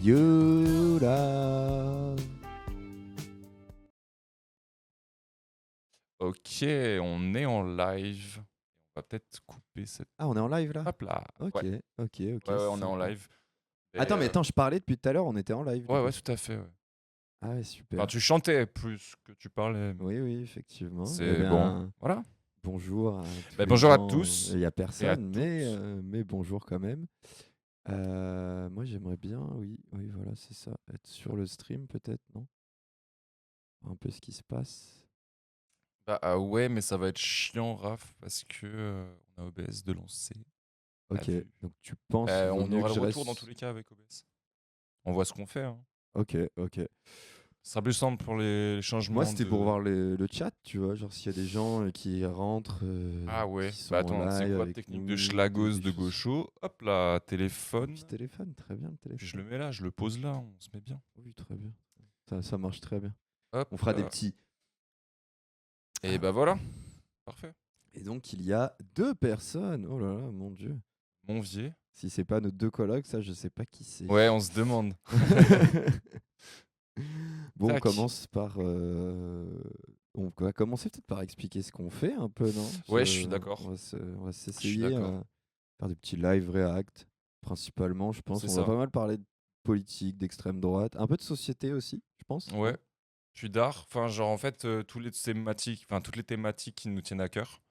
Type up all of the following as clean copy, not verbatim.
Yola. Ok, on est en live. On va peut-être couper cette. Ah, on est en live là? Hop là. Ok, Ouais, ok, ouais, on est en sympa. live. Et, Attends, mais attends, je parlais depuis tout à l'heure, on était en live du ouais, coup. ouais, tout à fait. Ouais. Ah ouais, Enfin, super. tu chantais plus que tu parlais. Oui, oui, effectivement. Eh C'est bon. bien, Voilà. bonjour à tous les Bonjour à gens. tous Il n'y a et à personne, toutes. mais bonjour quand même. Moi, j'aimerais bien, oui, oui, voilà, c'est ça. Être sur le stream peut-être, non? Un peu ce qui se passe. Ouais, mais ça va être chiant, Raph, parce que on a OBS de lancer. T'as Ok, vu. donc tu penses vaut On mieux aura que le je retour dans tous reste. les cas avec OBS. On voit ce qu'on fait. Hein. Ok, ok. Ce sera plus simple pour les Moi, changements c'était pour de. voir le chat, tu vois, genre s'il y a des gens qui rentrent, Ah ouais. qui sont Bah en attends, c'est live quoi avec technique de nous, schlagos des de choses. gaucho? Hop là, Un téléphone. petit téléphone, très bien le Puis je téléphone. le mets là, je le pose là, on se met bien. Oui, très bien. Ça marche très bien. Hop On fera des là. petits. Et bah voilà. Parfait. Et donc, il y a 2 personnes. Oh là là, mon Dieu. Monvier. Si c'est pas nos 2 colocs, ça, je sais pas qui c'est. Ouais, on se demande. Bon, on Tac. commence par. On va commencer peut-être par expliquer ce qu'on fait un peu, non? Ouais, je suis d'accord. On va Je suis s'essayer d'accord. à faire des petits live react, principalement, je pense. C'est On va ça. pas mal parler de politique, d'extrême droite, un peu de société aussi, je pense, Ouais. non? Je suis d'art. Enfin, genre, en fait, toutes les thématiques qui nous tiennent à cœur.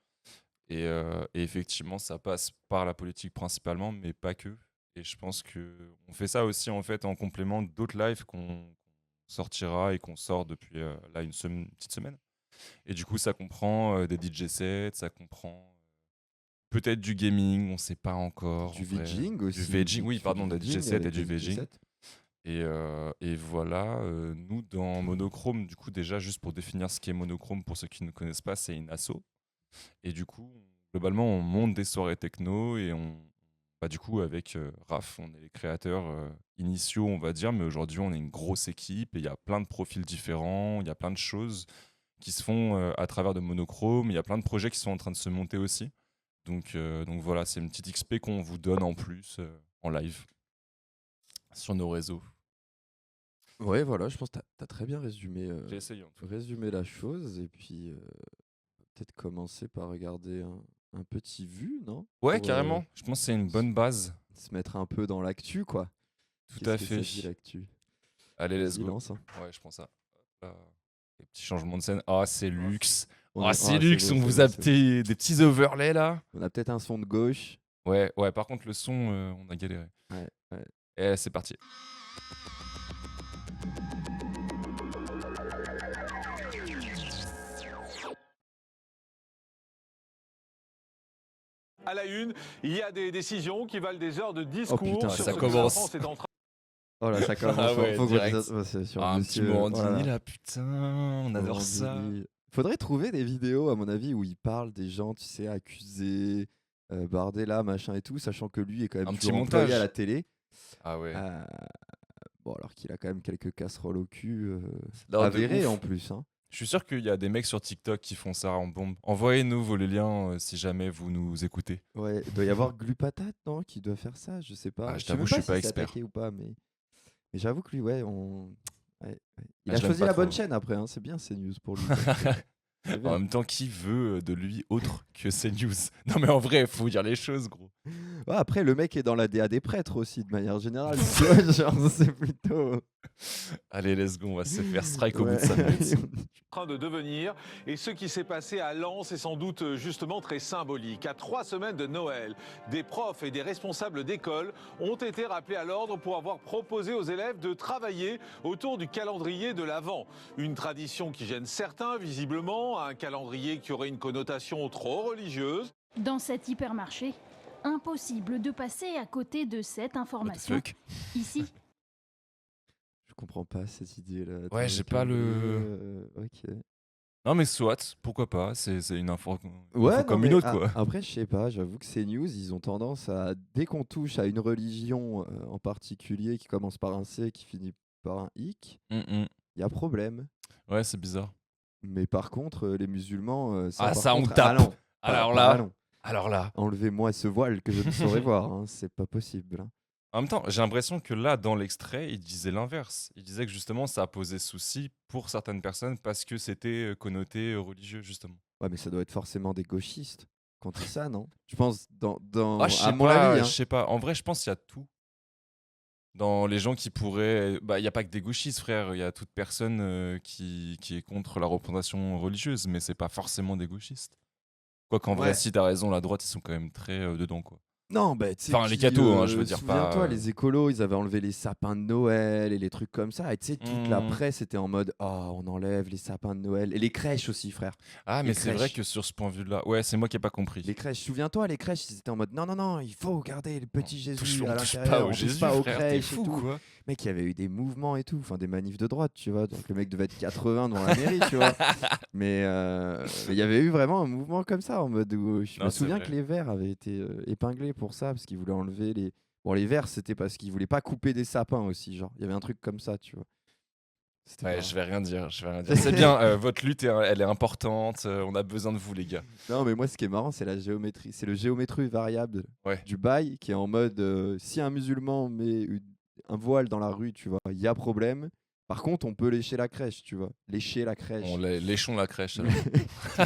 Et effectivement, ça passe par la politique principalement, mais pas que. Et je pense que on fait ça aussi en fait en complément d'autres lives qu'on sortira et qu'on sort depuis là une petite semaine. Et du coup, ça comprend des DJ sets, ça comprend peut-être du gaming, on sait pas encore en Du vrai. VJing Du aussi, VJing, tu oui, fais du pardon, des DJ VJing sets et avec du des DJ VJing. sets. Et voilà, nous dans Monochrome, du coup déjà juste pour définir ce qu'est Monochrome pour ceux qui ne connaissent pas, c'est une asso. Et du coup, globalement, on monte des soirées techno et bah, du coup, avec Raph, on est les créateurs initiaux, on va dire, mais aujourd'hui, on est une grosse équipe et il y a plein de profils différents, il y a plein de choses qui se font à travers de Monochrome, il y a plein de projets qui sont en train de se monter aussi. Donc voilà, c'est une petite XP qu'on vous donne en plus en live sur nos réseaux. Ouais, voilà, je pense que tu as très bien résumé, J'ai essayé en tout cas. résumé la chose. Et puis, peut-être commencer par regarder un petit vu, non? Ouais, Pour carrément, je pense que c'est une se bonne base. se mettre un peu dans l'actu, quoi. Tout Qu'est-ce à que ça fait. dit l'actu? Allez, let's Vas-y, go. lance, hein. Ouais, je prends ça. Hop là. Les petits changements de scène. Ah, c'est luxe. On Ah, est... c'est Ah, c'est luxe. beau, On c'est vous a beau, c'est beau. des petits overlays là. On a peut-être un son de gauche. Ouais, ouais. Par contre, le son, on a galéré. Ouais, ouais. Et c'est parti. À la une, il y a des décisions qui valent des heures de discours putain, sur ça ce que commence. la France est en train. Oh là, ça commence. Ah ouais, faut qu'on direct. dise ça. Ouais, c'est sur Ah, un petit monsieur. Oh là Morandini là. là, putain. On adore ça. Morandini. Faudrait trouver des vidéos, à mon avis, où il parle des gens, tu sais, accusés, Bardella, machin et tout, sachant que lui est quand même Un toujours petit employé à montage. la télé. Ah ouais. Euh, Bon, alors qu'il a quand même quelques casseroles au cul, Non, de avérées ouf. en plus, hein. Je suis sûr qu'il y a des mecs sur TikTok qui font ça en bombe. Envoyez-nous vos liens si jamais vous nous écoutez. Ouais, il doit y avoir Glupatate, non, qui doit faire ça, je sais pas. Ah, je Je sais même t'avoue, je pas suis si pas c'est expert. attaqué ou pas, mais j'avoue que lui, ouais, ouais, ouais. Il Ah, a je l'aime choisi pas la trop. bonne chaîne après, hein, c'est bien CNews pour lui. Donc, c'est En bien. même temps, qui veut de lui autre que CNews? Non mais en vrai, faut dire les choses, gros. Ouais, après, le mec est dans la DA des prêtres aussi, de manière générale. Tu vois, genre, c'est plutôt. Allez, let's go, on va se faire strike au bout Ouais. de 5 minutes. Train de devenir. Et ce qui s'est passé à Lens est sans doute justement très symbolique. À 3 semaines de Noël, des profs et des responsables d'école ont été rappelés à l'ordre pour avoir proposé aux élèves de travailler autour du calendrier de l'Avent. Une tradition qui gêne certains, visiblement, un calendrier qui aurait une connotation trop religieuse. Dans cet hypermarché, impossible de passer à côté de cette What the information. fuck? Ici, Je comprends pas cette idée-là. Ouais, Attends, j'ai le pas calendrier, le. Ok. Non mais soit, pourquoi pas, c'est une info Ouais, non, comme une mais autre quoi. après, je sais pas, j'avoue que CNews, ils ont tendance à, dès qu'on touche à une religion en particulier qui commence par un C, qui finit par un hic, il y a problème. Ouais, c'est bizarre. Mais par contre, les musulmans, ça Ah par ça, on contre, tape. non, Alors pas là, non. alors là. Enlevez-moi ce voile que je ne saurais voir, hein, c'est pas possible, hein. En même temps, j'ai l'impression que là, dans l'extrait, il disait l'inverse. Il disait que justement, ça a posé souci pour certaines personnes parce que c'était connoté religieux, justement. Ouais, mais ça doit être forcément des gauchistes quand ils ça, non? Je pense, Ah, je à sais mon pas, avis. je sais pas. En vrai, je pense qu'il y a tout. Dans les gens qui pourraient. Bah, il n'y a pas que des gauchistes, frère. Il y a toute personne qui est contre la représentation religieuse, mais c'est pas forcément des gauchistes. Quoi qu'en vrai, Ouais. si t'as raison, la droite, ils sont quand même très dedans, quoi. Non, bah, tu sais, Enfin, les cathos, hein, je veux dire pas. souviens-toi, les écolos, ils avaient enlevé les sapins de Noël et les trucs comme ça. Et tu sais, toute la Hmm. presse était en mode, on enlève les sapins de Noël. Et les crèches aussi, frère. Ah, Les mais c'est vrai crèches. que sur ce point de vue-là, ouais, c'est moi qui n'ai pas compris. Les crèches, souviens-toi, les crèches, ils étaient en mode, non, il faut garder le petit Jésus On à touche l'intérieur. pas on au touche Jésus, pas aux frère, t'es crèches et fou, tout. quoi. Mec, il y avait eu des mouvements et tout, enfin des manifs de droite, tu vois. Donc le mec devait être 80 devant la mairie, tu vois. Mais il y avait eu vraiment un mouvement comme ça, en mode où je Non, me c'est souviens vrai. que les Verts avaient été épinglés pour ça, parce qu'ils voulaient enlever les. Bon, les Verts, c'était parce qu'ils voulaient pas couper des sapins aussi, genre. Il y avait un truc comme ça, tu vois. C'était Ouais, pas- je vais rien dire. C'est bien, votre lutte, elle est importante. On a besoin de vous, les gars. Non, mais moi, ce qui est marrant, c'est la géométrie. C'est le géométrie variable Ouais. du bail qui est en mode si un musulman met un voile dans la rue, tu vois, il y a problème. Par contre, on peut lécher la crèche, tu vois. Lécher la crèche. Léchons la crèche. alors.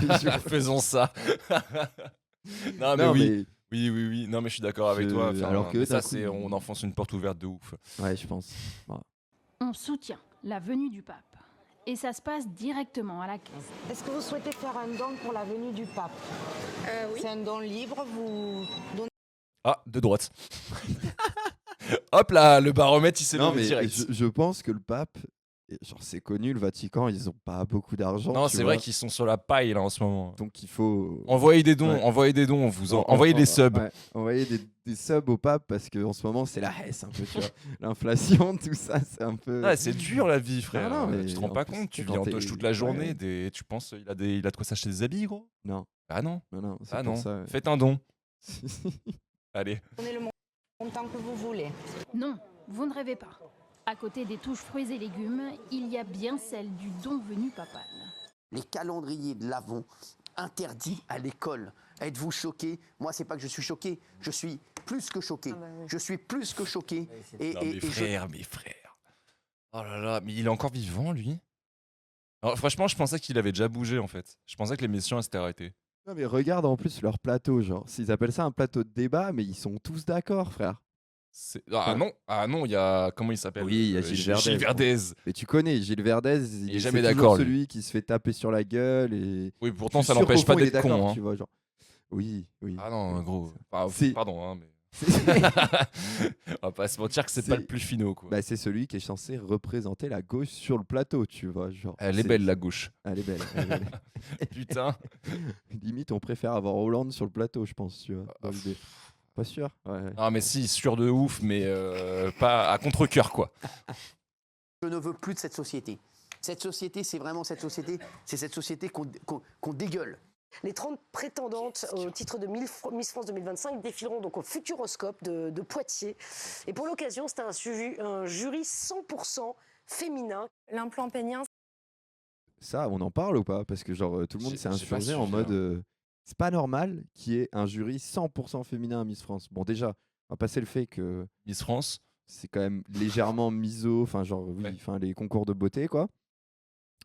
Je jure. Faisons ça. Non, mais Non, oui. mais Oui. Non, mais je suis d'accord avec toi. Enfin, alors que mais d'un ça, coup, on enfonce une porte ouverte de ouf. ouais, je pense. Voilà. On soutient la venue du pape. Et ça se passe directement à la caisse. Est-ce que vous souhaitez faire un don pour la venue du pape? Oui. C'est un don libre, vous donnez... Ah, de droite. Hop là, le baromètre, il s'est Non, levé mais direct. je pense que le pape, genre c'est connu, le Vatican, ils ont pas beaucoup d'argent. Non, tu c'est vois. vrai qu'ils sont sur la paille là en ce moment. Donc il faut Envoyez des dons, Ouais. envoyez des subs. Ouais, envoyer des subs au pape parce qu'en ce moment c'est la hesse un peu, tu vois. L'inflation, tout ça, c'est un peu. Ah, c'est dur la vie, frère. Non, mais tu te rends en pas plus, compte, tu quand vis en t'es- toche toute la journée, ouais. tu penses il a de quoi s'acheter des habits, gros? Non, Ah non, non, c'est ah pour non. ça. ouais. Faites un don. Allez. le montant que vous voulez. Non, vous ne rêvez pas. À côté des touches fruits et légumes, il y a bien celle du don venu papal. Les calendriers de l'Avent interdits à l'école. Êtes-vous choqués? Moi, c'est pas que je suis choqué, je suis plus que choqué. Je suis plus que choqué. Et, Non, et- mes et je- frères. Oh là là, mais il est encore vivant, lui. Alors, franchement, je pensais qu'il avait déjà bougé, en fait. Je pensais que l'émission elle s'était arrêtée. Non, mais regarde en plus leur plateau, genre. S'ils appellent ça un plateau de débat, mais ils sont tous d'accord, frère. Ah non, il y a... Comment il s'appelle? Oui, il y a Gilles Verdez. Mais tu connais, Gilles Verdez, Il est c'est jamais toujours d'accord, lui. celui qui se fait taper sur la gueule et. Oui, pourtant, Je suis ça sûr n'empêche qu'au pas fond, il est d'être con. d'accord, Hein. tu vois, genre. Oui. Ah non, Oui. gros. C'est- Pardon, hein, mais... C'est On va pas se mentir que c'est pas le plus finot, quoi. bah, c'est celui qui est censé représenter la gauche sur le plateau, tu vois. Genre, Elle est belle, la gauche. Elle est belle. elle est belle. Putain. Limite, on préfère avoir Hollande sur le plateau, je pense, tu vois. dans l'idée. Pas sûr. Ouais. Ah, mais si, sûr de ouf, mais pas à contre-cœur, quoi. je ne veux plus de cette société. Cette société, c'est vraiment cette société, c'est cette société qu'on dégueule. Les 30 prétendantes au titre de Miss France 2025 défileront donc au Futuroscope de Poitiers. Et pour l'occasion, c'était un jury 100% féminin. L'implant pénien. Ça, on en parle ou pas? Parce que genre tout le monde s'est J'ai pas insurgé en suivi, mode c'est pas normal qu'il y ait un jury 100% féminin à Miss France. Bon, déjà, on va passer le fait que Miss France. c'est quand même légèrement miso, enfin genre oui, Ouais. enfin les concours de beauté quoi.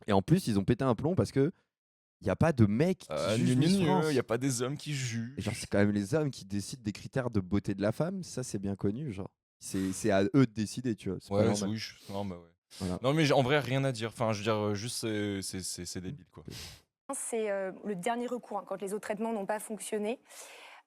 Et en plus, ils ont pété un plomb parce que il y a pas de mecs qui jugent Miss France. Il n'y a pas des hommes qui jugent. Et genre c'est quand même les hommes qui décident des critères de beauté de la femme, ça c'est bien connu, genre. C'est à eux de décider, tu vois. C'est pas Ouais, normal. oui. Non, bah ouais. Voilà. Non, mais en vrai, rien à dire. Enfin, je veux dire, juste, c'est débile, quoi. C'est le dernier recours, hein, quand les autres traitements n'ont pas fonctionné.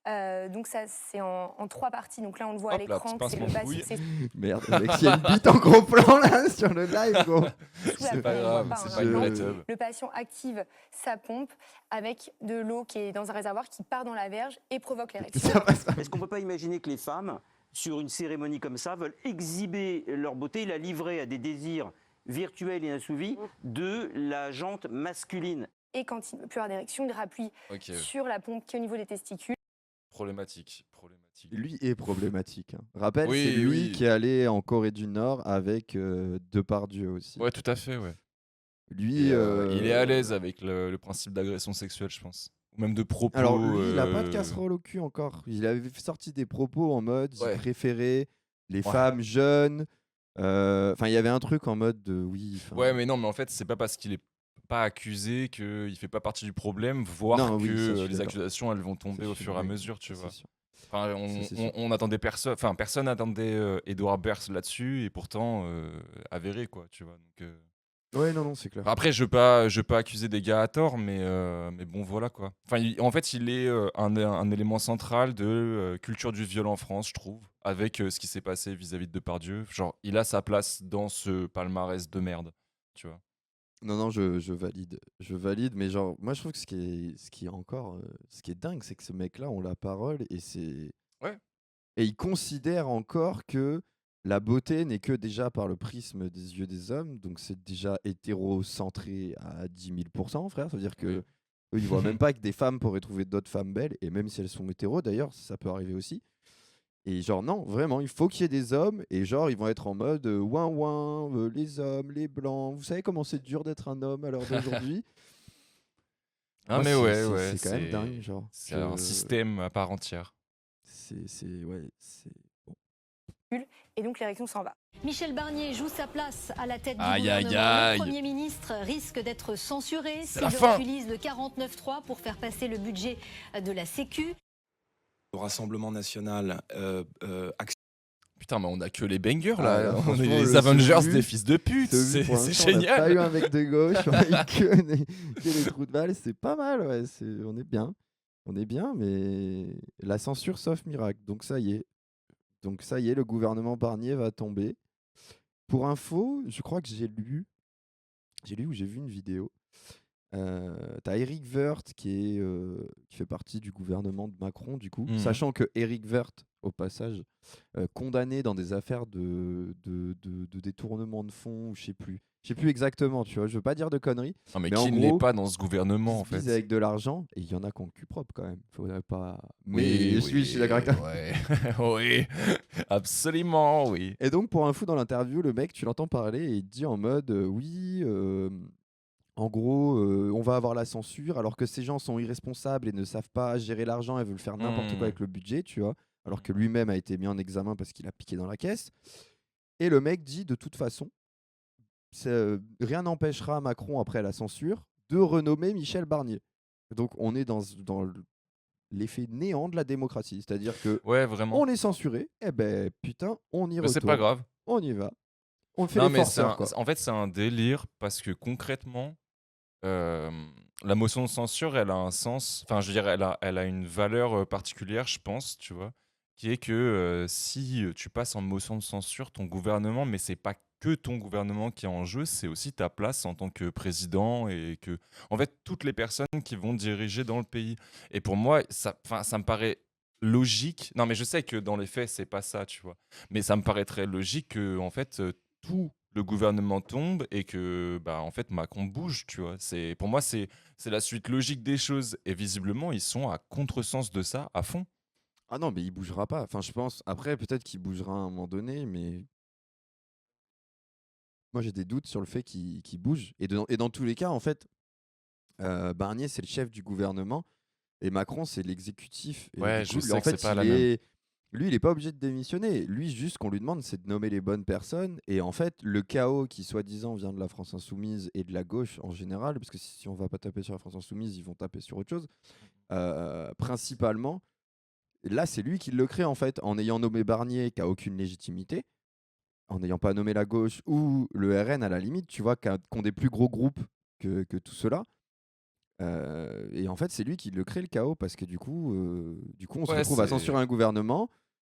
Donc ça, c'est en 3 parties. Donc là, on le voit à Hop là, l'écran. petit C'est le pincement de couille. c'est Merde, mec, il y a une bite en gros plan là sur le live, gros. sous la C'est peau, pas on le grave, voit c'est hein. pas une vraie Je- tub. Le patient active sa pompe avec de l'eau qui est dans un réservoir qui part dans la verge et provoque l'érection. Ça passe pas. Est-ce qu'on ne peut pas imaginer que les femmes, sur une cérémonie comme ça, veulent exhiber leur beauté, la livrer à des désirs virtuels et assouvis de la jante masculine? Et quand il ne peut plus avoir d'érection, il rappuie Ok, sur la pompe qui est au niveau des testicules. problématique. Lui est problématique. Hein. Rappelle, Oui, c'est lui oui. qui est allé en Corée du Nord avec Depardieu aussi. Ouais, tout à fait, ouais. Lui, Et, il est à l'aise avec le principe d'agression sexuelle, je pense. Ou même de propos. Alors lui, il a pas de casserole au cul encore. Il avait sorti des propos en mode Ouais. il préférait les femmes jeunes. Enfin, il y avait un truc en mode de oui. Ouais, mais non, mais en fait, c'est pas parce qu'il est pas accusé qu'il fait pas partie du problème, voire Non, que oui, ça, je suis les d'accord. accusations elles vont tomber Ça, au je suis fur et à d'accord. mesure, tu Ça, vois. c'est sûr. Enfin, Ça, c'est sûr. on attendait personne, enfin personne n'attendait Edouard Baird là-dessus et pourtant avéré quoi, tu vois. Donc, Ouais, non, c'est clair. après, je veux pas accuser des gars à tort, mais bon, voilà quoi. Enfin, en fait, il est un élément central de culture du viol en France, je trouve, avec ce qui s'est passé vis-à-vis de Depardieu. Genre, il a sa place dans ce palmarès de merde, tu vois. Non, je valide. Je valide, mais genre, moi, je trouve que ce qui est encore, ce qui est dingue, c'est que ce mec-là, on la parole et c'est. Ouais. Et il considère encore que la beauté n'est que déjà par le prisme des yeux des hommes, donc c'est déjà hétérocentré à 10 000 %, frère. Ça veut dire que eux, ils voient même pas que des femmes pourraient trouver d'autres femmes belles, et même si elles sont hétéros, d'ailleurs, ça peut arriver aussi. Et genre, non, vraiment, il faut qu'il y ait des hommes, et genre, ils vont être en mode ouin ouin, les hommes, les blancs. Vous savez comment c'est dur d'être un homme à l'heure d'aujourd'hui? Ah, Moi, mais ouais, c'est quand même dingue, genre. c'est un système à part entière. Ouais, c'est. Et donc l'érection s'en va. Michel Barnier joue sa place à la tête du Aïe, aïe, gouvernement. aïe. Le Premier ministre risque d'être censuré s'il la fin. utilise le 49.3 pour faire passer le budget de la Sécu. Le Rassemblement national Putain, mais on a que les bangers Ah, là. là, On franchement, est les le Avengers celui- des fils de pute. Celui, pour C'est l'instant, On n'a génial. pas eu un mec de gauche, on a eu que les trous de balle, c'est pas mal, ouais, on est bien. On est bien, mais la censure sauf miracle. Donc ça y est. Le gouvernement Barnier va tomber. Pour info, je crois que j'ai lu ou j'ai vu une vidéo. T'as Éric Woerth qui fait partie du gouvernement de Macron, du coup, sachant que Éric Woerth, au passage, condamné dans des affaires de détournement de fonds, ou je sais plus exactement, tu vois, je veux pas dire de conneries. Non, mais en qui gros, n'est pas dans ce gouvernement en ils se visent fait. avec de l'argent, et il y en a qui ont le cul propre quand même. Faudrait pas. Mais Oui, je suis d'accord avec toi. ouais. Oui, absolument, oui. Et donc, pour un fou dans l'interview, le mec, tu l'entends parler et il te dit en mode oui, en gros, on va avoir la censure alors que ces gens sont irresponsables et ne savent pas gérer l'argent et veulent faire n'importe quoi avec le budget, tu vois. Alors que lui-même a été mis en examen parce qu'il a piqué dans la caisse. Et le mec dit de toute façon, rien n'empêchera Macron, après la censure, de renommer Michel Barnier. Donc, on est dans l'effet néant de la démocratie. C'est-à-dire que Ouais, vraiment. on est censuré, et ben putain, on y Mais retourne. c'est pas grave. On y va. On fait Non, les mais forceurs, quoi. en fait, c'est un délire parce que concrètement, la motion de censure, elle a un sens. Enfin, je veux dire, elle a une valeur particulière, je pense, tu vois, qui est que si tu passes en motion de censure, ton gouvernement, mais c'est pas que ton gouvernement qui est en jeu, c'est aussi ta place en tant que président et que, en fait, toutes les personnes qui vont diriger dans le pays. Et pour moi, ça me paraît logique. Non, mais je sais que dans les faits, c'est pas ça, tu vois. Mais ça me paraît très logique que, en fait, tout le gouvernement tombe et que, bah, en fait, Macron bouge, tu vois. Pour moi, c'est la suite logique des choses. Et visiblement, ils sont à contresens de ça à fond. Ah non, mais il bougera pas. Enfin, je pense. Après, peut-être qu'il bougera à un moment donné, mais moi, j'ai des doutes sur le fait qu'il bouge. Et dans tous les cas, en fait, Barnier, c'est le chef du gouvernement et Macron, c'est l'exécutif. Et Ouais, du je coup, sais en que fait, c'est pas la même. lui, il est pas obligé de démissionner. Lui, juste, qu'on lui demande, c'est de nommer les bonnes personnes. Et en fait, le chaos qui, soi-disant, vient de la France Insoumise et de la gauche en général, parce que si on va pas taper sur la France Insoumise, ils vont taper sur autre chose, principalement. Là, c'est lui qui le crée, en fait, en ayant nommé Barnier, qui a aucune légitimité, en n'ayant pas nommé la gauche ou le RN à la limite, tu vois, qui ont des plus gros groupes que tout cela. Et en fait, c'est lui qui le crée, le chaos, parce que du coup, on se retrouve à censurer un gouvernement.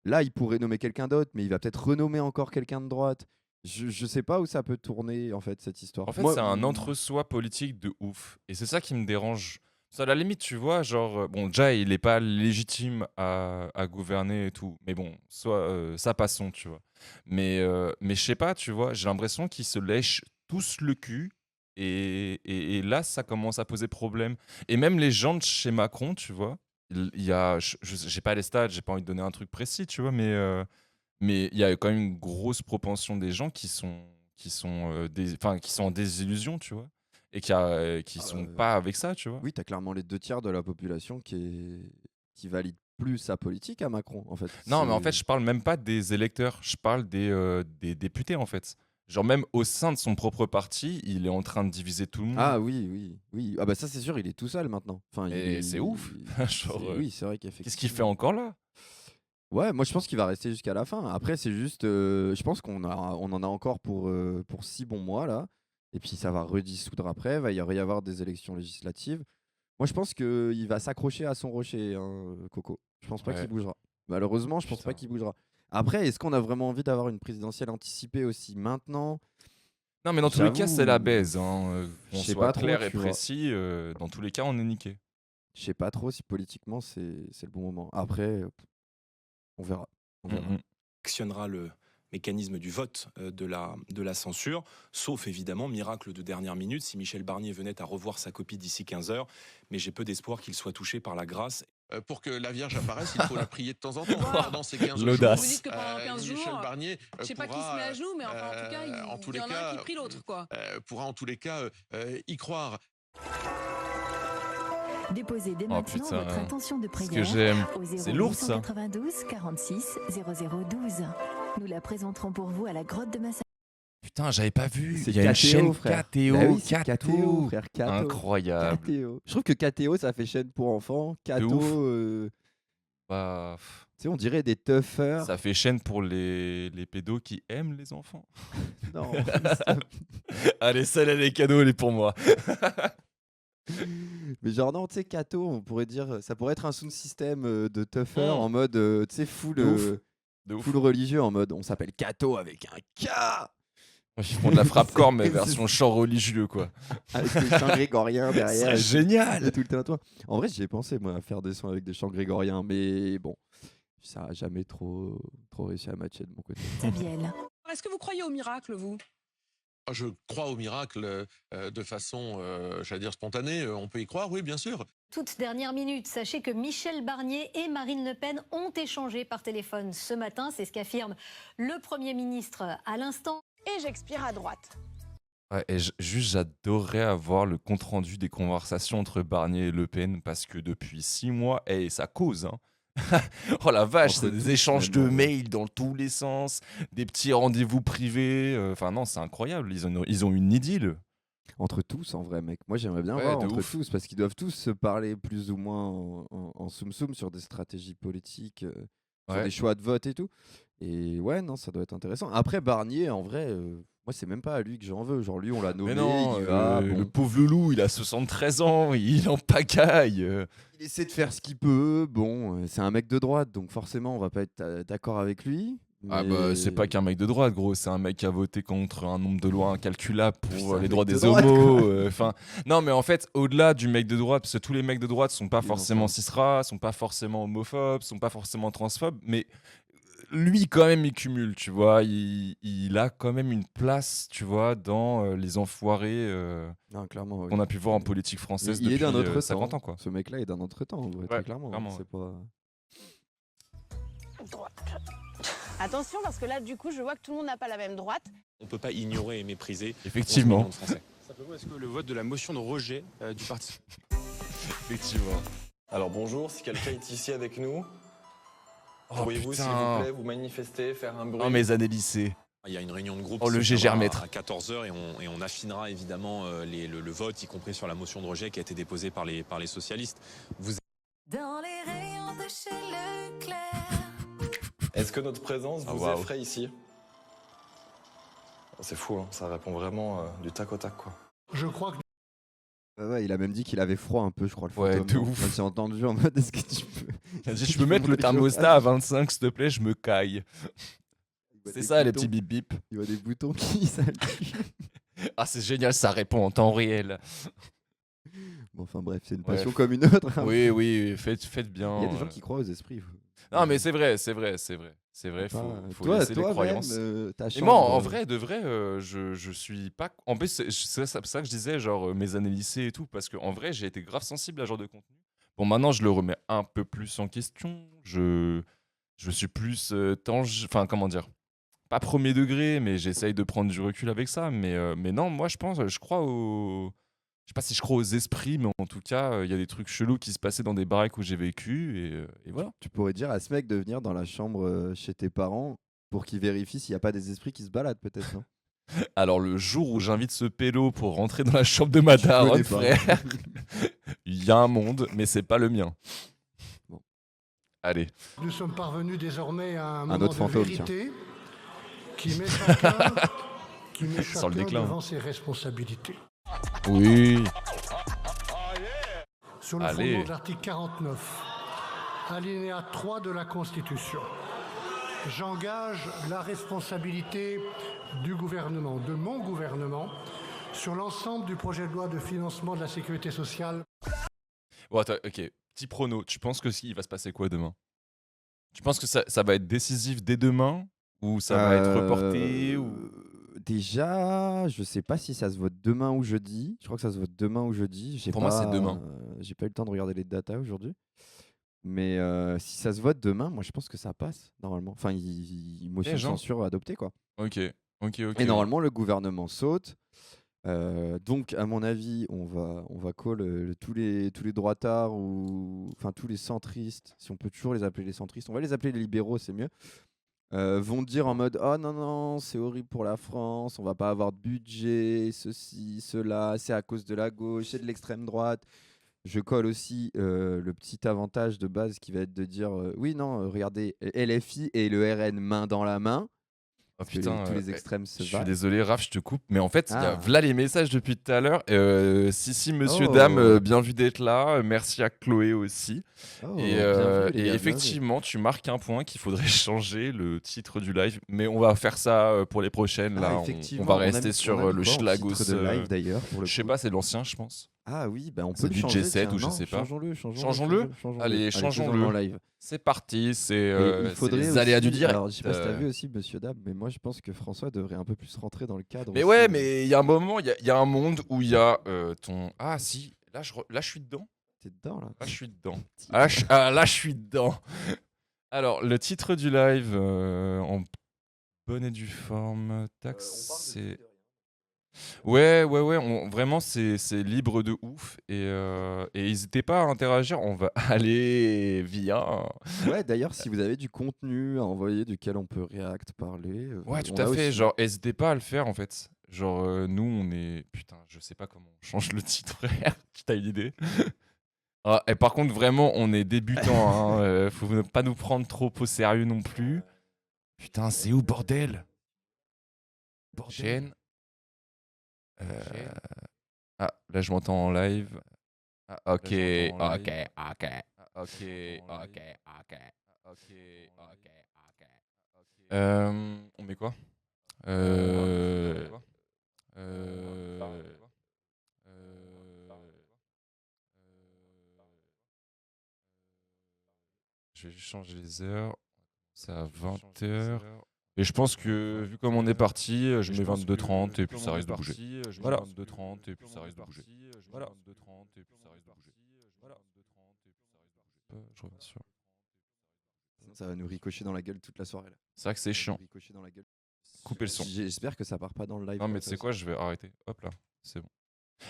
Là, il pourrait nommer quelqu'un d'autre, mais il va peut-être renommer encore quelqu'un de droite. Je sais pas où ça peut tourner, en fait, cette histoire. En fait, c'est un entre-soi politique de ouf. Et c'est ça qui me dérange. Ça, à la limite, tu vois, genre, bon, déjà, il n'est pas légitime à gouverner et tout. Mais bon, ça passons, tu vois. Mais je sais pas, tu vois, j'ai l'impression qu'ils se lèchent tous le cul. Et là, ça commence à poser problème. Et même les gens de chez Macron, tu vois, il y a, j'ai pas les stats, j'ai pas envie de donner un truc précis, tu vois, mais il y a quand même une grosse propension des gens qui sont en désillusion, tu vois, et qui sont pas avec ça, tu vois. Oui, tu as clairement les 2 tiers de la population qui valide plus sa politique à Macron, en fait. Non, mais en C'est- fait, je parle même pas des électeurs, je parle des députés, en fait. Genre, même au sein de son propre parti, il est en train de diviser tout le monde. Ah oui. Ah bah ça, c'est sûr, il est tout seul maintenant. Enfin, Et c'est ouf. Genre, Oui, c'est vrai qu'effectivement. qu'est-ce qu'il fait encore là? Ouais, moi je pense qu'il va rester jusqu'à la fin. Après, c'est juste, je pense on en a encore pour 6 bons mois là. Et puis ça va redissoudre après. Va y avoir des élections législatives. Moi, je pense qu'il va s'accrocher à son rocher, hein, Coco. Je pense pas Ouais. qu'il bougera. Malheureusement, je pense pas Putain. qu'il bougera. Après, est-ce qu'on a vraiment envie d'avoir une présidentielle anticipée aussi maintenant? Non, mais dans tous les cas, c'est la J'avoue, baise. je Qu'on sais soit pas trop, clair et tu vois. précis, dans tous les cas, on est niqué. Je sais pas trop si politiquement c'est le bon moment. Après, on verra. On verra. Actionnera le mécanisme du vote de la censure, sauf évidemment miracle de dernière minute si Michel Barnier venait à revoir sa copie d'ici 15 heures, mais j'ai peu d'espoir qu'il soit touché par la grâce. Pour que la Vierge apparaisse, il faut la prier de temps en temps. Pendant ces 15 jours, L'audace. Vous dites que pendant 15 Michel jours, Barnier je sais pas qui se met à genoux, mais enfin, en tout cas, il y en a un qui prie l'autre, quoi. pourra en tous les cas y croire. Déposez dès Oh, maintenant putain, votre intention de ce prière que j'aime. au C'est lourd, ça. 0892 46 0012. Nous la présenterons pour vous à la grotte de Massa. Putain, j'avais pas vu. C'est Il y a une KTO, chaîne frère. KTO. Bah oui, c'est KTO, frère. KTO. Incroyable. KTO. Je trouve que KTO, ça fait chaîne pour enfants. ouf. KTO, Bah, tu sais, on dirait des toughers. ça fait chaîne pour les pédos qui aiment les enfants. Non. Allez, celle-là, les cadeaux, elle est pour moi. Mais genre, non, tu sais, Kato, on pourrait dire, ça pourrait être un sound system de tougher en Mm. mode, tu sais, full, De ouf. De ouf. full religieux, en mode, on s'appelle Kato avec un K. Ils font de la frappe-corps, mais C'est- version chant religieux, quoi. Avec des chants grégoriens derrière. C'est et tout- génial. et tout le tintouin. En vrai, j'y ai pensé, moi, à faire des sons avec des chants grégoriens, mais bon, ça a jamais trop réussi à matcher de mon côté. Sabiel. Est-ce que vous croyez au miracle, vous? Je crois au miracle de façon, j'allais dire spontanée. On peut y croire, oui, bien sûr. Toute dernière minute, sachez que Michel Barnier et Marine Le Pen ont échangé par téléphone ce matin. C'est ce qu'affirme le Premier ministre à l'instant. Et j'expire à droite. Ouais, et juste, j'adorerais avoir le compte-rendu des conversations entre Barnier et Le Pen, parce que depuis 6 mois, ça cause, hein. Oh la vache, Entre c'est des tous, échanges de finalement, ouais. mails dans tous les sens, des petits rendez-vous privés. Enfin non, c'est incroyable. Ils ont une idylle. Entre tous, en vrai, mec. Moi, j'aimerais bien Ouais, voir de entre ouf. tous, parce qu'ils doivent tous se parler plus ou moins en soum-soum sur des stratégies politiques, sur Ouais. des choix de vote et tout. Et ouais, non, ça doit être intéressant. Après, Barnier, en vrai, moi, c'est même pas à lui que j'en veux. Genre, lui, on l'a nommé, Mais non, il va, le bon. pauvre loulou, il a 73 ans, il en pagaille. Il essaie de faire ce qu'il peut. Bon, c'est un mec de droite, donc forcément, on va pas être d'accord avec lui. Ah bah c'est pas qu'un mec de droite, gros, c'est un mec qui a voté contre un nombre de lois incalculables C'est pour un les mec droits de des droite, homos. Enfin, non, mais en fait, au-delà du mec de droite, parce que tous les mecs de droite sont pas Oui, forcément enfin. cisra, sont pas forcément homophobes, sont pas forcément transphobes, mais lui quand même il cumule, tu vois, il a quand même une place, tu vois, dans les enfoirés Non, clairement, oui. qu'on a pu voir en politique française Il est depuis d'un autre 50 temps. ans, quoi. Ce mec-là est d'un autre temps, en vrai, très clairement. clairement, C'est pas... Attention, parce que là, du coup, je vois que tout le monde n'a pas la même droite. On ne peut pas ignorer et mépriser 11 Effectivement. millions de Français. Simplement, est-ce que le vote de la motion de rejet du parti... Effectivement. Alors bonjour, si quelqu'un est ici avec nous, Oh, pourriez-vous s'il putain. vous plaît vous manifester, faire un bruit? Oh, mes années lycée. Il y a une réunion de groupe Oh, qui le se tiendra GGR-mètre. à 14h et on affinera évidemment le vote, y compris sur la motion de rejet qui a été déposée par les socialistes. Vous... Dans les rayons de chez Leclerc. Est-ce que notre présence Ah, vous waouh. effraie ici? C'est fou, hein, ça répond vraiment du tac au tac, quoi. Je crois que Ouais, il a même dit qu'il avait froid un peu, je crois, le Ouais, fantôme. de Moi, ouf. j'ai entendu en mode, est-ce que tu peux... Vas-y, je peux mettre le thermostat à 25, s'il te plaît, je me caille. Il voit C'est des ça, les boutons- petits bip bip. Il voit des boutons qui s'allument. Ah, c'est génial, ça répond en temps réel. Bon, enfin bref, c'est une Ouais. passion comme une autre. hein. Oui, oui, faites bien. Il y a des gens qui croient aux esprits. Non, mais c'est vrai. Faut Toi, laisser les toi-même, croyances. ta Et chambre, moi, en vrai, je suis pas. En plus, c'est ça que je disais, genre mes années lycée et tout, parce qu'en vrai, j'ai été grave sensible à ce genre de contenu. Bon, maintenant, je le remets un peu plus en question. Je suis plus enfin, comment dire, pas premier degré, mais j'essaye de prendre du recul avec ça. Mais non, moi, je crois sais pas si je crois aux esprits, mais en tout cas, il y a des trucs chelous qui se passaient dans des baraques où j'ai vécu, et voilà. Tu pourrais dire à ce mec de venir dans la chambre chez tes parents pour qu'il vérifie s'il n'y a pas des esprits qui se baladent, peut-être, non? Alors, le jour où j'invite ce pélo pour rentrer dans la chambre de ma daronne, frère, il y a un monde, mais c'est pas le mien. Bon. Allez. Nous sommes parvenus désormais à un Un moment autre de fantôme, vérité qui met chacun, Sans le déclin. devant ses responsabilités. Oui. Sur le Allez. fondement de l'article 49, alinéa 3 de la Constitution, j'engage la responsabilité du gouvernement, de mon gouvernement, sur l'ensemble du projet de loi de financement de la sécurité sociale. Bon, attends, ok. Petit prono. Tu penses il va se passer quoi demain? Tu penses que ça va être décisif dès demain? Ou ça va être reporté ou... Déjà, je sais pas si ça se vote demain ou jeudi. Je crois que ça se vote demain ou jeudi. Pour moi, c'est demain. J'ai pas eu le temps de regarder les datas aujourd'hui. Mais si ça se vote demain, moi je pense que ça passe normalement. Enfin, motion de censure adoptée, quoi. Ok. Et normalement, le gouvernement saute. Donc, à mon avis, on va call tous les droitards ou enfin tous les centristes, si on peut toujours les appeler les centristes. On va les appeler les libéraux, c'est mieux. Vont dire en mode oh non, c'est horrible pour la France, on va pas avoir de budget, ceci, cela, c'est à cause de la gauche, c'est de l'extrême droite. Je colle aussi le petit avantage de base qui va être de dire oui, non, regardez, LFI et le RN main dans la main. Oh putain, tous les extrêmes se je suis battent. désolé, Raph, je te coupe, mais en fait, il y a Ah. voilà les messages depuis tout à l'heure. Si, monsieur, Oh. dame, bien vu d'être là. Merci à Chloé aussi. Oh, et bienvenue, les gars, effectivement, tu marques un point qu'il faudrait changer le titre du live, mais on va faire ça pour les prochaines. Là, on effectivement, va on a rester mis- sur on a mis le quoi en Schlagos. titre de live, d'ailleurs, pour le Je sais coup pas, c'est l'ancien, je pense. Ah oui, bah on peut C'est le du changer, G7 tiens, ou je non, sais pas. changeons-le. Allez, faisons-le changeons-le. en live. C'est parti, c'est Et il c'est faudrait les aléas aussi- du direct. Alors, je sais pas si t'as vu aussi, monsieur Dab, mais moi je pense que François devrait un peu plus rentrer dans le cadre. Mais aussi. ouais, mais il y a un moment, il y a un monde où il y a ton... Ah si, là je suis dedans. T'es dedans là. Là je suis dedans. Là je suis dedans. Alors, le titre du live, en bonne et due forme, tac, c'est... Ouais, vraiment c'est libre de ouf et n'hésitez pas à interagir, on va aller via... Ouais, d'ailleurs, si vous avez du contenu à envoyer duquel on peut react, parler. Ouais, tout on à a fait, aussi- genre n'hésitez pas à le faire en fait. Genre nous on est... Putain, je sais pas comment on change le titre, frère, tu as une idée? Ah, et par contre, vraiment, on est débutants, hein, faut pas nous prendre trop au sérieux non plus. Putain, c'est où, bordel? Chaîne. Ah, là, je m'entends en live. Ah, ok. On met quoi? Je vais juste changer les heures. C'est à 20h. Et je pense que, vu comme on est parti, je mets 22h30 et puis ça risque de bouger. Voilà. 22h30 et puis ça risque de bouger. Voilà. Je reviens sur. Sinon, ça va nous ricocher dans la gueule toute la soirée là. C'est vrai que c'est Ça va nous chiant. ricocher dans la gueule. Coupez le son. J'espère que ça part pas dans le live. Non, mais comme tu ça sais quoi, aussi. je vais arrêter. Hop là, c'est bon.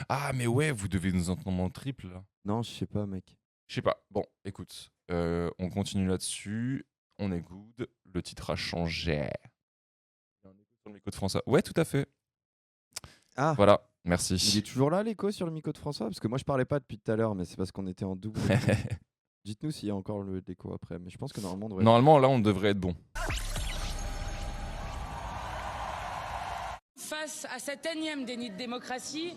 Ah, mais ouais, vous devez nous entendre en triple là. Non, je sais pas, mec. Je sais pas. Bon, écoute, on continue là-dessus. On est good. Le titre a changé. Il y a un écho sur le micro de François. Ouais, tout à fait. Ah. Voilà, merci. Il est toujours là l'écho sur le micro de François? Parce que moi je parlais pas depuis tout à l'heure, mais c'est parce qu'on était en double. Dites-nous s'il y a encore l'écho après, mais je pense que normalement on devrait. Normalement, là, on devrait être bon. Face à cet énième déni de démocratie,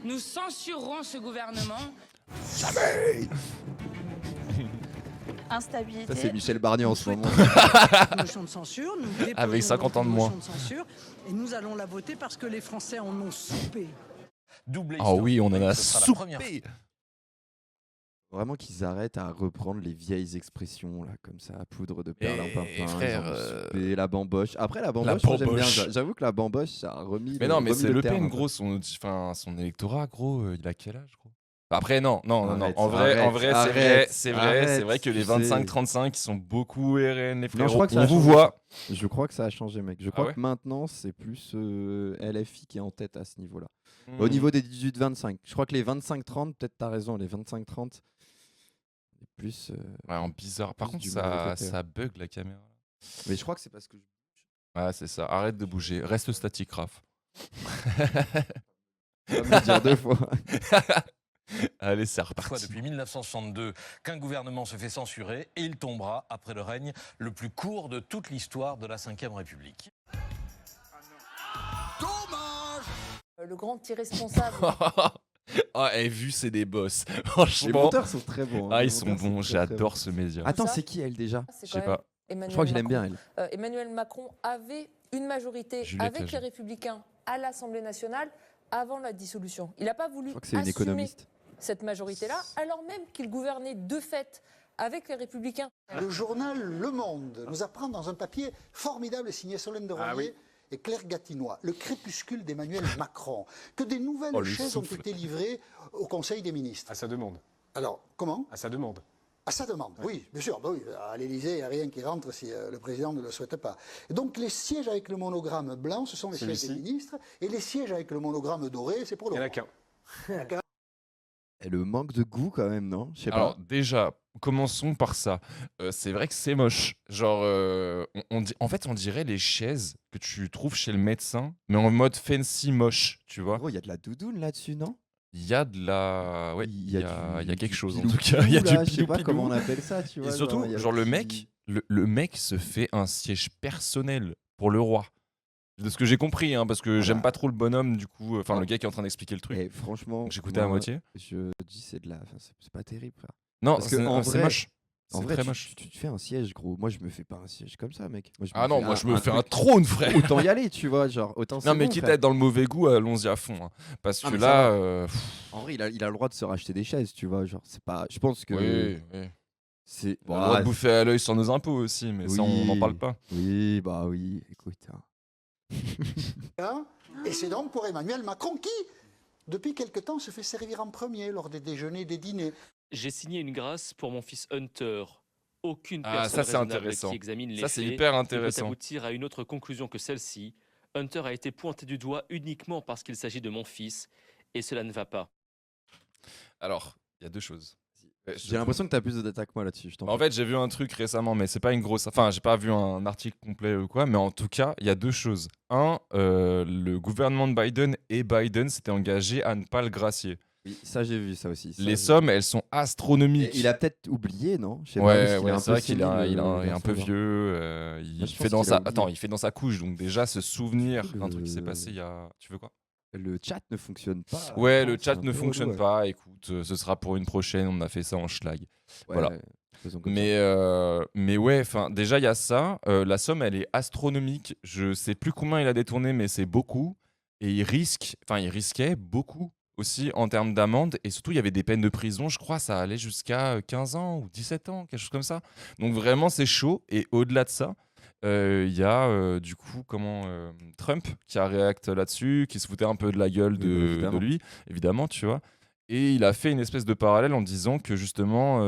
nous censurerons ce gouvernement. Jamais. Instabilité. Ça c'est Michel Barnier en ce moment. Motion de censure, nous déposons Avec 50 ans de une moins. motion de censure et nous allons la voter parce que les Français en ont soupé. Ah oui, on en a soupé. Vraiment qu'ils arrêtent à reprendre les vieilles expressions là, comme ça, poudre de Et perlimpinpin, frère, et la bamboche. Après la bamboche, moi, j'aime bien. J'avoue que la bamboche, ça a remis. Mais non, mais c'est Le Pen, terme, gros, son électorat, gros, il a quel âge, gros? Après, non. Arrête, En vrai, arrête, c'est arrête, vrai que les tu sais. 25-35 qui sont beaucoup RN, les Non, frérots. je crois que ça On a vous changé. voit. Je crois que ça a changé, mec. Je crois ouais que maintenant, c'est plus LFI qui est en tête à ce niveau-là. Hmm. Au niveau des 18-25. Je crois que les 25-30, peut-être t'as raison, les 25-30, c'est plus. Ouais, en bizarre. Par plus contre, du mauvais côté, ça bug la caméra. Mais je crois que c'est parce que. Ouais, c'est ça. Arrête de bouger. Reste statique, Raph. Ça me le dire 2 fois. Allez, c'est Fois reparti. depuis 1962 qu'un gouvernement se fait censurer et il tombera après le règne le plus court de toute l'histoire de la Ve République. Le grand irresponsable. Ah, et vu, c'est des boss. Les Franchement. monteurs sont très bons. Ah, Les ils sont monteurs bons. très, très J'adore bons. ce média. Attends, Ça, c'est qui elle déjà C'est Je sais quand pas. même Emmanuel Je crois que je l'aime Macron. bien, elle. Emmanuel Macron avait une majorité Juliette avec Agé. les Républicains à l'Assemblée nationale avant la dissolution. Il n'a pas voulu Je crois que c'est une assumer économiste. cette majorité-là, alors même qu'il gouvernait de fait avec les Républicains. Le journal Le Monde nous apprend dans un papier formidable signé Solène de Rognier et Claire Gatinois, le crépuscule d'Emmanuel Macron, que des nouvelles Oh, le chaises ont souffle. été livrées au Conseil des ministres. À sa demande. Alors, comment? À sa demande. À sa demande, oui, bien sûr. Bah oui, à l'Élysée, il n'y a rien qui rentre si le président ne le souhaite pas. Et donc, les sièges avec le monogramme blanc, ce sont les sièges des ministres, et les sièges avec le monogramme doré, c'est pour le Il n'y en a roi. qu'un. Et le manque de goût, quand même, non? Je sais Alors, pas. déjà, commençons par ça. C'est vrai que c'est moche. Genre, en fait, on dirait les chaises que tu trouves chez le médecin, mais en mode fancy moche, tu vois. Gros, il y a de la doudoune là-dessus, non? Il y a de la. Ouais, il y a quelque du chose en pilou tout cas. Il y a pilou, là, du je sais pas pilou comment on pilou. appelle ça, tu vois. Et surtout, il y a genre, le petit- mec, le mec se fait un siège personnel pour le roi. De ce que j'ai compris, hein, parce que j'aime pas trop le bonhomme, du coup, enfin le gars qui est en train d'expliquer le truc. Et franchement, Donc, j'écoutais à moi, moitié. Je dis c'est de la, enfin, c'est pas terrible, frère. Non, Parce c'est que en c'est vrai, moche. En C'est vrai, très tu, moche. tu te fais un siège, gros. Moi, je me fais pas un siège comme ça, mec. Moi, je me Ah non, fais moi je me fais un truc- trône, frère. Autant y aller, tu vois, genre autant. Non, c'est mais bon, quitte frère. à être dans le mauvais goût, allons-y à fond. Hein. Parce Ah, que mais ça là. va. En vrai, il a le droit de se racheter des chaises, tu vois. Genre, c'est pas. Je pense que. Oui. C'est. On a le droit de bouffer à l'œil sur nos impôts aussi, mais ça, on n'en parle pas. Oui, bah oui, écoute. Hein. Hein, et c'est donc pour Emmanuel Macron qui, depuis quelque temps, se fait servir en premier lors des déjeuners, des dîners. J'ai signé une grâce pour mon fils Hunter. Aucune Ah, personne ça, c'est raisonnable intéressant. qui examine les Ça, c'est faits hyper ne intéressant. peut aboutir à une autre conclusion que celle-ci. Hunter a été pointé du doigt uniquement parce qu'il s'agit de mon fils, et cela ne va pas. Alors, il y a deux choses. J'ai l'impression que t'as plus d'attaques que moi là-dessus. Je t'en En prie. fait, j'ai vu un truc récemment, mais c'est pas une grosse. Enfin, j'ai pas vu un article complet ou quoi, mais en tout cas, il y a deux choses. Un, le gouvernement de Biden et Biden s'étaient engagés à ne pas le gracier. Oui, ça j'ai vu ça aussi. Ça, Les j'ai- sommes, elles sont astronomiques. Et il a peut-être oublié, non? Je sais pas, parce Ouais, qu'il ouais, est un c'est peu vrai qu'il sénile, il est le un garçon, peu genre. vieux. Moi, Il je fait pense dans qu'il a sa. oublié. Attends, il fait dans sa couche, donc déjà se souvenir d'un truc qui s'est passé il y a. Tu veux quoi? Le chat ne fonctionne pas. Ouais, Non, le c'est chat un ne peu relou, fonctionne ouais. pas. Écoute, ce sera pour une prochaine. On a fait ça en schlag. Ouais, Voilà. faisons comme Mais ouais, enfin, déjà il y a ça. La somme, elle est astronomique. Je sais plus combien il a détourné, mais c'est beaucoup. Et il risquait beaucoup aussi en termes d'amende. Et surtout, il y avait des peines de prison. Je crois, ça allait jusqu'à 15 ans ou 17 ans, quelque chose comme ça. Donc vraiment, c'est chaud. Et au-delà de ça, il y a du coup Trump qui a réacté là-dessus, qui se foutait un peu de la gueule Oui, bah, de évidemment. lui, évidemment, tu vois. Et il a fait une espèce de parallèle en disant que justement,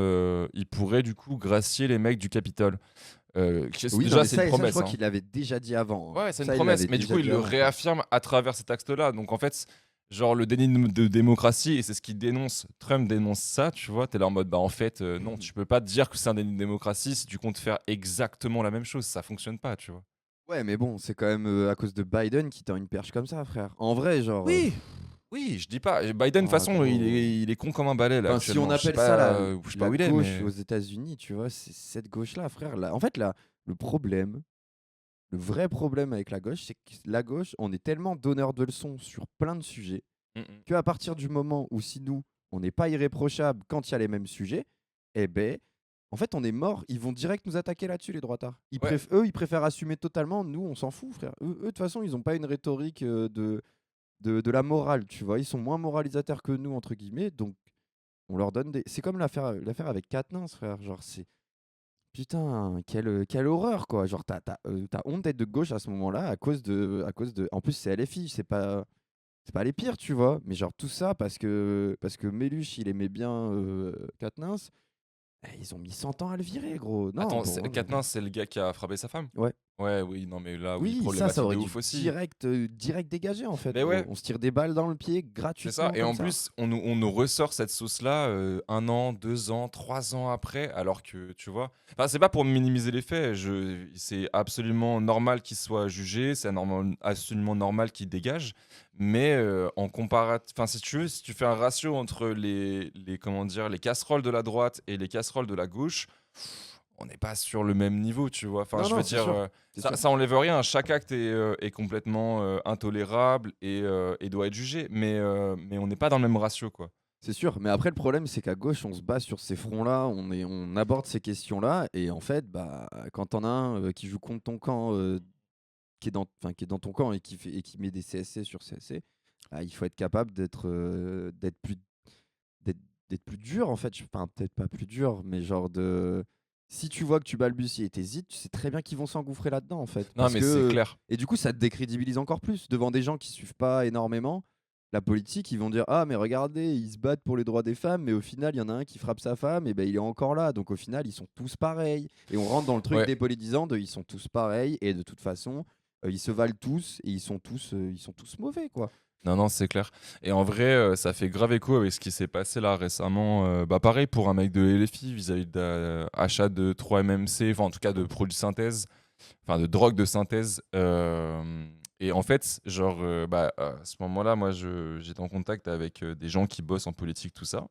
il pourrait du coup gracier les mecs du Capitole. Oui, non, Déjà, mais c'est ça, une et ça, promesse. je crois hein. qu'il l'avait déjà dit avant. hein. Ouais, c'est Ça, une il promesse. l'avait Mais du déjà coup, il dit le avant, frère. réaffirme à travers cet acte-là. Donc en fait, genre le déni de démocratie, et c'est ce qu'il dénonce. Trump dénonce ça, tu vois. T'es là en mode, bah en fait, non, tu peux pas te dire que c'est un déni de démocratie si tu comptes faire exactement la même chose. Ça fonctionne pas, tu vois. Ouais, mais bon, c'est quand même à cause de Biden qui tend une perche comme ça, frère. En vrai, genre. Oui, je dis pas. Biden, de toute Ah, façon, gros. il est con comme un balai, là. Enfin, si actuellement. on Je sais appelle pas, ça la, je sais pas la où il est, gauche mais- aux États-Unis, tu vois, c'est cette gauche-là, frère. En fait, là, le problème, le vrai problème avec la gauche, c'est que la gauche, on est tellement donneur de leçons sur plein de sujets qu'à partir du moment où, si nous, on n'est pas irréprochable quand il y a les mêmes sujets, eh ben, en fait, on est mort. Ils vont direct nous attaquer là-dessus, les droitards. Eux, ils préfèrent assumer totalement. Nous, on s'en fout, frère. Eux, de toute façon, ils n'ont pas une rhétorique de la morale, tu vois. Ils sont moins moralisateurs que nous, entre guillemets. Donc, on leur donne des. C'est comme l'affaire avec Quatennens, frère. Genre, c'est. Putain, quelle horreur, quoi. Genre, t'as honte d'être de gauche à ce moment-là à cause de. En plus, c'est LFI, c'est pas. c'est pas les pires, tu vois. Mais genre tout ça parce que Méluche, il aimait bien Quatennens. Ils ont mis 100 ans à le virer, gros. Non, Attends, bon, Quatennens, c'est le gars qui a frappé sa femme? Ouais. Ouais, oui, non, mais là, oui, Oui, ça problématique aurait de dû ouf aussi. direct dégagé en fait. Mais gros. ouais. On se tire des balles dans le pied C'est gratuitement. ça, et comme en ça. plus, on nous ressort cette sauce-là 1 an, 2 ans, 3 ans après, alors que, tu vois, enfin, c'est pas pour minimiser les faits, c'est absolument normal qu'il soit jugé, c'est absolument normal qu'il dégage, mais en comparatif, enfin, si tu veux, si tu fais un ratio entre comment dire, les casseroles de la droite et les casseroles de la gauche, on n'est pas sur le même niveau, tu vois. Enfin, Non, je non, veux c'est dire, sûr, c'est sûr. ça enlève rien. Chaque acte est complètement intolérable et doit être jugé, mais on n'est pas dans le même ratio, quoi. C'est sûr, mais après le problème c'est qu'à gauche on se bat sur ces fronts-là, on aborde ces questions-là, et en fait, bah, quand t'en as un qui joue contre ton camp, qui est dans ton camp et qui met des CSC sur CSC, bah, il faut être capable d'être plus dur en fait. Enfin, peut-être pas plus dur, mais genre si tu vois que tu balbuties et t'hésites, tu sais très bien qu'ils vont s'engouffrer là-dedans en fait. Non, mais c'est clair. Et du coup, ça te décrédibilise encore plus devant des gens qui suivent pas énormément la politique. Ils vont dire ah mais regardez, ils se battent pour les droits des femmes, mais au final il y en a un qui frappe sa femme et ben il est encore là. Donc au final ils sont tous pareils. Et on rentre dans le truc Ouais. dépolitisant de ils sont tous pareils et de toute façon ils se valent tous et ils sont tous mauvais quoi. Non, non, c'est clair. Et en vrai, ça fait grave écho avec ce qui s'est passé là récemment. Bah pareil pour un mec de LFI vis-à-vis de l'achat de 3-MMC, enfin en tout cas de produits synthèse, enfin de drogue de synthèse. Et en fait, genre, à ce moment-là, moi, j'étais en contact avec des gens qui bossent en politique, tout ça,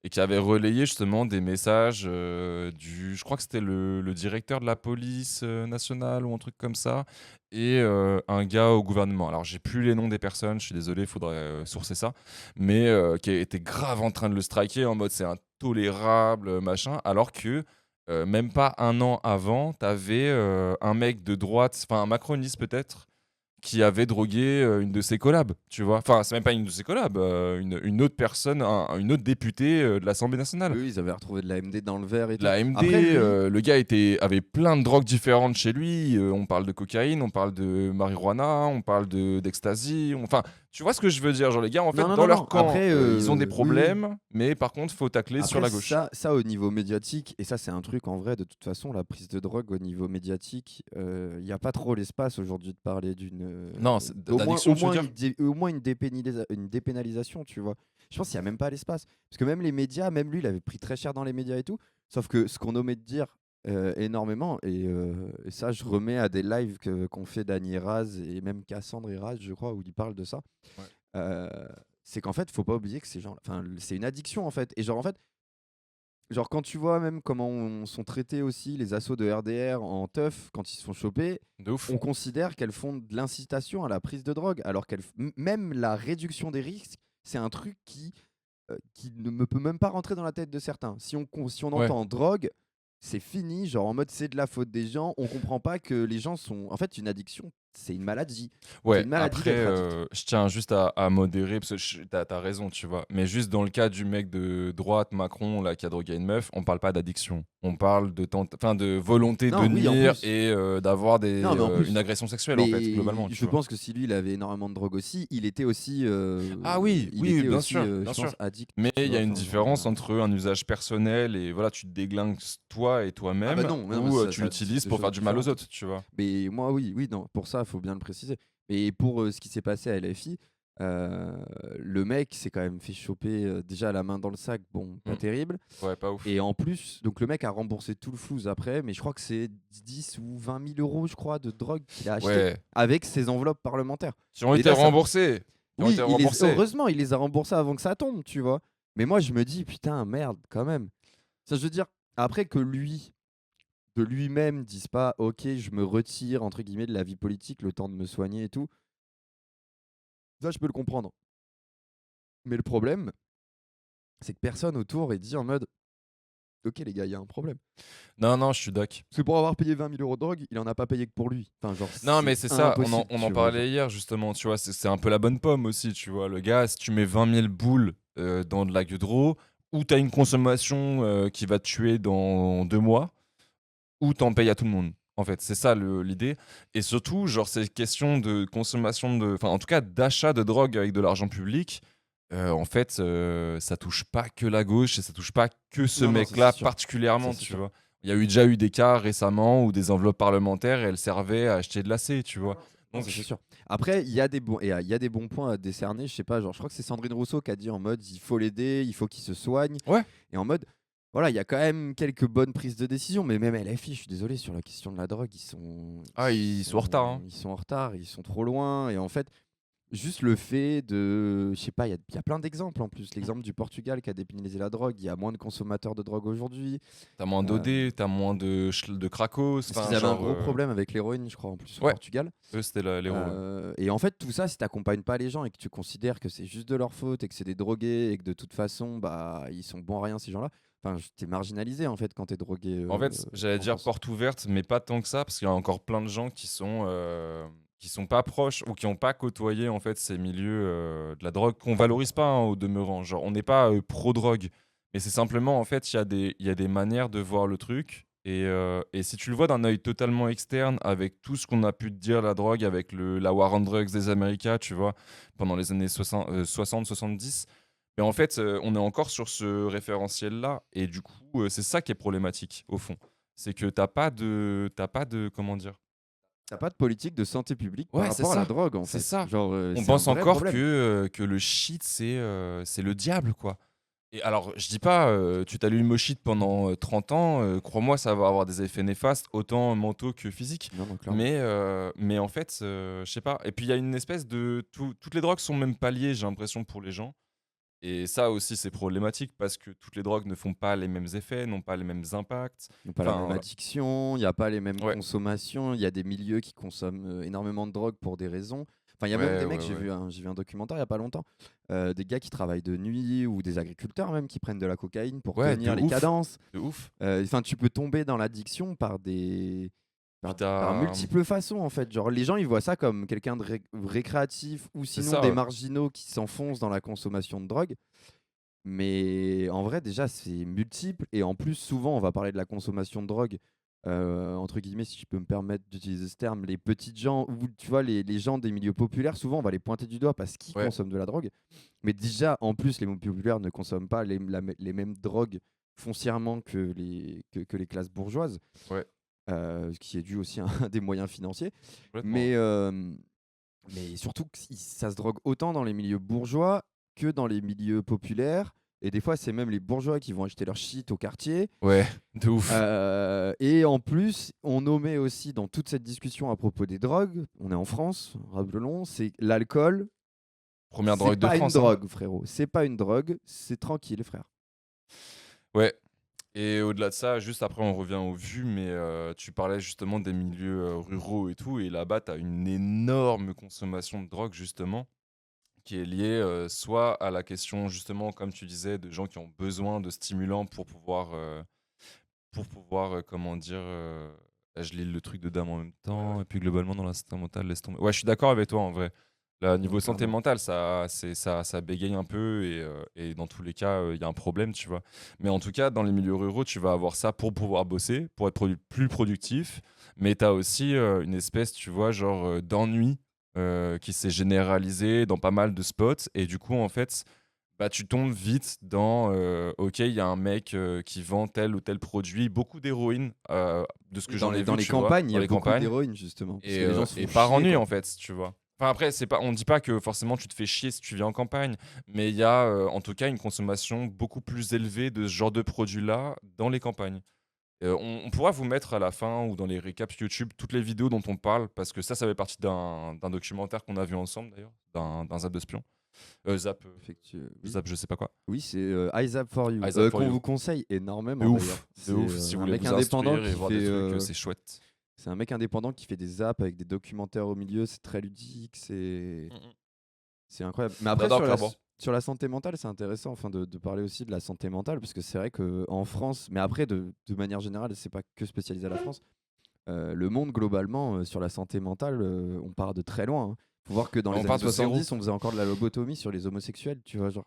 et qui avaient relayé justement des messages je crois que c'était le directeur de la police nationale ou un truc comme ça, et un gars au gouvernement. Alors, j'ai plus les noms des personnes, je suis désolé, il faudrait sourcer ça, mais qui était grave en train de le striker en mode c'est intolérable, machin, alors que même pas 1 an avant, t'avais un mec de droite, enfin un macroniste peut-être, qui avait drogué une de ses collabs, tu vois. Enfin, c'est même pas une de ses collabs, une autre personne, une autre députée de l'Assemblée nationale. Oui, ils avaient retrouvé de la MD dans le verre et tout. La MD, Après, lui- le gars avait plein de drogues différentes chez lui. On parle de cocaïne, on parle de marijuana, on parle d'ecstasy. Enfin, tu vois ce que je veux dire? Genre, les gars, en fait, dans leur camp, Après, ils ont des oui. problèmes, mais par contre, faut tacler sur Après, la gauche. Ça, au niveau médiatique, et ça, c'est un truc en vrai, de toute façon, la prise de drogue au niveau médiatique, il n'y a pas trop l'espace aujourd'hui de parler d'une. Non, c'est au moins, d'addiction, tu veux au moins une dépénalisation, tu vois. Je pense qu'il n'y a même pas l'espace. Parce que même les médias, même lui, il avait pris très cher dans les médias et tout. Sauf que ce qu'on omet de dire énormément, et ça, je remets à des lives qu'ont fait Dany Raz et même Cassandre Eraz, je crois, où il parle de ça. C'est qu'en fait, faut pas oublier que ces gens, enfin, c'est une addiction en fait. Et genre en fait, genre quand tu vois même comment sont traités aussi les assos de RDR en teuf quand ils se font choper, on considère qu'elles font de l'incitation à la prise de drogue, alors même la réduction des risques, c'est un truc qui ne me peut même pas rentrer dans la tête de certains. Si on Ouais. entend drogue, c'est fini, genre en mode c'est de la faute des gens, on comprend pas que les gens sont... En fait, une addiction, c'est une maladie. Ouais, C'est une maladie après, d'être addict. je tiens juste à modérer, parce que t'as raison, tu vois. Mais juste dans le cas du mec de droite, Macron, là, qui a drogué une meuf, on parle pas d'addiction. On parle de volonté Non, de oui, en nuire plus. et d'avoir Non, mais en plus, une agression sexuelle, en fait, mais globalement. tu je vois. pense que si lui, il avait énormément de drogue aussi, il était aussi... Ah oui, il oui, était bien aussi, sûr, je bien pense, sûr. addict. Mais tu il y a vois, une enfin, différence entre un usage personnel et voilà, tu te déglingues toi et toi-même, Ah bah non, ou ça- tu ça- l'utilises c'est pour deux faire choses du mal aux différentes. autres, tu vois. Mais moi, oui, non, pour ça, il faut bien le préciser. Mais pour ce qui s'est passé à LFI, le mec s'est quand même fait choper déjà la main dans le sac, bon, pas terrible. Ouais, pas ouf. Et en plus, donc le mec a remboursé tout le flouze après, mais je crois que c'est 10 ou 20 000 euros, je crois, de drogue qu'il a acheté Ouais. avec ses enveloppes parlementaires. Qui ont Et été là, ça- remboursés. Qui ont Oui, été remboursés. heureusement, il les a remboursés avant que ça tombe, tu vois. Mais moi, je me dis, putain, merde, quand même. Ça, je veux dire, après que lui, de lui-même, dise pas, ok, je me retire, entre guillemets, de la vie politique, le temps de me soigner et tout, ça, je peux le comprendre. Mais le problème, c'est que personne autour est dit en mode, ok, les gars, il y a un problème. Non, non, je suis d'accord. Parce que pour avoir payé 20 000 euros de drogue, il en a pas payé que pour lui. Enfin, genre, Non, mais c'est ça, on impossible, en tu vois, parlait hier justement, tu vois, c'est un peu la bonne pomme aussi, tu vois. Le gars, si tu mets 20 000 boules dans de la gueudreau, ou t'as une consommation qui va te tuer dans 2 mois, ou t'en payes à tout le monde. en fait. C'est ça l'idée. Et surtout, genre, ces questions de consommation, enfin, en tout cas, d'achat de drogue avec de l'argent public. En fait, ça touche pas que la gauche et ça touche pas que ce mec-là particulièrement, tu vois. Il y a déjà eu des cas récemment où des enveloppes parlementaires, elles servaient à acheter de l'acé, tu vois. Donc, c'est sûr. Après, il y a des bons points à décerner. Je sais pas, genre, je crois que c'est Sandrine Rousseau qui a dit en mode, il faut l'aider, il faut qu'il se soigne. Ouais. Et en mode, voilà, il y a quand même quelques bonnes prises de décision, mais même LFI, je suis désolé, sur la question de la drogue, ils sont en retard. Hein. Ils sont en retard, ils sont trop loin. Et en fait, juste le fait de. Je sais pas, il y a plein d'exemples en plus. L'exemple du Portugal qui a dépénalisé la drogue, il y a moins de consommateurs de drogue aujourd'hui. T'as moins d'OD, t'as moins de Cracos. Parce qu'ils avaient un gros problème avec l'héroïne, je crois, en plus, au Portugal. Eux, c'était l'héroïne. Et en fait, tout ça, si t'accompagnes pas les gens et que tu considères que c'est juste de leur faute et que c'est des drogués et que de toute façon, bah, ils sont bons à rien, ces gens-là. Enfin, t'es marginalisé en fait quand t'es drogué. En fait, j'allais dire porte ouverte, mais pas tant que ça, parce qu'il y a encore plein de gens qui sont pas proches ou qui n'ont pas côtoyé en fait ces milieux de la drogue qu'on valorise pas hein, au demeurant. Genre, on n'est pas pro drogue, mais c'est simplement en fait il y a des manières de voir le truc. Et si tu le vois d'un œil totalement externe, avec tout ce qu'on a pu te dire la drogue, avec la war on drugs des Américains, tu vois, pendant les années 60-70. Mais en fait, on est encore sur ce référentiel-là. Et du coup, c'est ça qui est problématique, au fond. C'est que t'as pas de comment dire. T'as pas de politique de santé publique par rapport à la drogue, en fait. C'est ça. Genre, on pense encore que le shit, c'est le diable, quoi. Et alors, je dis pas, tu t'allumes au shit pendant 30 ans, crois-moi, ça va avoir des effets néfastes, autant mentaux que physiques. Mais en fait, je sais pas. Et puis, il y a une espèce de... Toutes les drogues sont même pas liées, j'ai l'impression, pour les gens. Et ça aussi, c'est problématique parce que toutes les drogues ne font pas les mêmes effets, n'ont pas les mêmes impacts. Il n'y a pas la même addiction, il n'y a pas les mêmes consommations. Il y a des milieux qui consomment énormément de drogue pour des raisons. Enfin, il y a même des mecs, j'ai vu un documentaire il n'y a pas longtemps, des gars qui travaillent de nuit ou des agriculteurs même qui prennent de la cocaïne pour tenir les cadences. De ouf. Enfin, tu peux tomber dans l'addiction par multiples façons en fait. Genre les gens ils voient ça comme quelqu'un de récréatif ou sinon des marginaux qui s'enfoncent dans la consommation de drogue. Mais en vrai déjà c'est multiple et en plus souvent on va parler de la consommation de drogue entre guillemets si je peux me permettre d'utiliser ce terme, les petites gens ou tu vois les gens des milieux populaires souvent on va les pointer du doigt parce qu'ils consomment de la drogue. Mais déjà en plus les milieux populaires ne consomment pas les mêmes drogues foncièrement que les classes bourgeoises. Ce qui est dû aussi à des moyens financiers. Mais surtout, ça se drogue autant dans les milieux bourgeois que dans les milieux populaires. Et des fois, c'est même les bourgeois qui vont acheter leur shit au quartier. Ouais, de ouf. Et en plus, on omet aussi dans toute cette discussion à propos des drogues, on est en France, rappelons, c'est l'alcool. Première drogue de France. C'est pas une drogue, frérot. C'est pas une drogue, c'est tranquille, frère. Ouais. Et au-delà de ça, juste après, on revient aux vues, mais tu parlais justement des milieux ruraux et tout, et là-bas, tu as une énorme consommation de drogue, justement, qui est liée soit à la question, justement, comme tu disais, de gens qui ont besoin de stimulants pour pouvoir comment dire... Là, je lis le truc de dame en même temps, et puis globalement, dans la santé mentale, laisse tomber. Ouais, je suis d'accord avec toi, en vrai. Là, niveau santé mentale, ça bégaye un peu et dans tous les cas, il y a un problème, tu vois. Mais en tout cas, dans les milieux ruraux, tu vas avoir ça pour pouvoir bosser, pour être plus productif. Mais tu as aussi une espèce, tu vois, genre d'ennui qui s'est généralisé dans pas mal de spots. Et du coup, en fait, bah, tu tombes vite dans OK, il y a un mec qui vend tel ou tel produit, beaucoup d'héroïne, de ce que j'en ai vu. Dans les campagnes, il y a beaucoup d'héroïne, justement. Et par ennui, en fait, tu vois. Enfin, après, on ne dit pas que forcément tu te fais chier si tu vis en campagne, mais il y a en tout cas une consommation beaucoup plus élevée de ce genre de produits-là dans les campagnes. On pourra vous mettre à la fin ou dans les récaps YouTube toutes les vidéos dont on parle, parce que ça fait partie d'un documentaire qu'on a vu ensemble d'ailleurs, d'un Zap de Spion. Zap, je sais pas quoi. Oui, c'est iZap for You, qu'on vous conseille énormément. De ouf, si vous voulez vous instruire et voir des trucs, c'est chouette. C'est un mec indépendant qui fait des zaps avec des documentaires au milieu, c'est très ludique, c'est incroyable. Mais après, sur la santé mentale, c'est intéressant enfin, de parler aussi de la santé mentale, parce que c'est vrai qu'en France, mais après, de manière générale, c'est pas que spécialisé à la France, le monde globalement, sur la santé mentale, on part de très loin. Faut voir que dans les années 70, on faisait encore de la lobotomie sur les homosexuels, tu vois. Genre,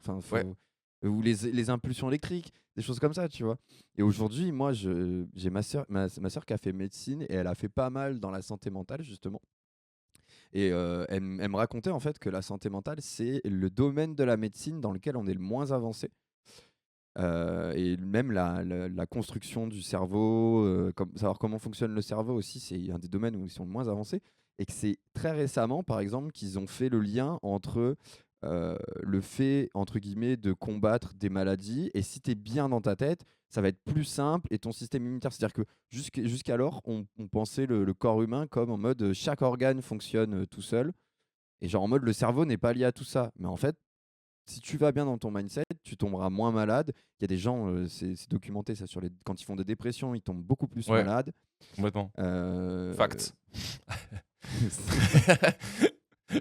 ou les impulsions électriques, des choses comme ça, tu vois. Et aujourd'hui, moi, j'ai ma sœur qui a fait médecine et elle a fait pas mal dans la santé mentale, justement. Et elle me racontait en fait que la santé mentale, c'est le domaine de la médecine dans lequel on est le moins avancé. Et même la construction du cerveau, savoir comment fonctionne le cerveau aussi, c'est un des domaines où ils sont le moins avancés. Et que c'est très récemment, par exemple, qu'ils ont fait le lien entre le fait, entre guillemets, de combattre des maladies. Et si tu es bien dans ta tête, ça va être plus simple et ton système immunitaire. C'est-à-dire que jusqu'alors, on pensait le corps humain comme en mode chaque organe fonctionne tout seul. Et genre en mode le cerveau n'est pas lié à tout ça. Mais en fait, si tu vas bien dans ton mindset, tu tomberas moins malade. Il y a des gens, c'est documenté ça, quand ils font des dépressions, ils tombent beaucoup plus Ouais, malades. complètement. Euh, Fact.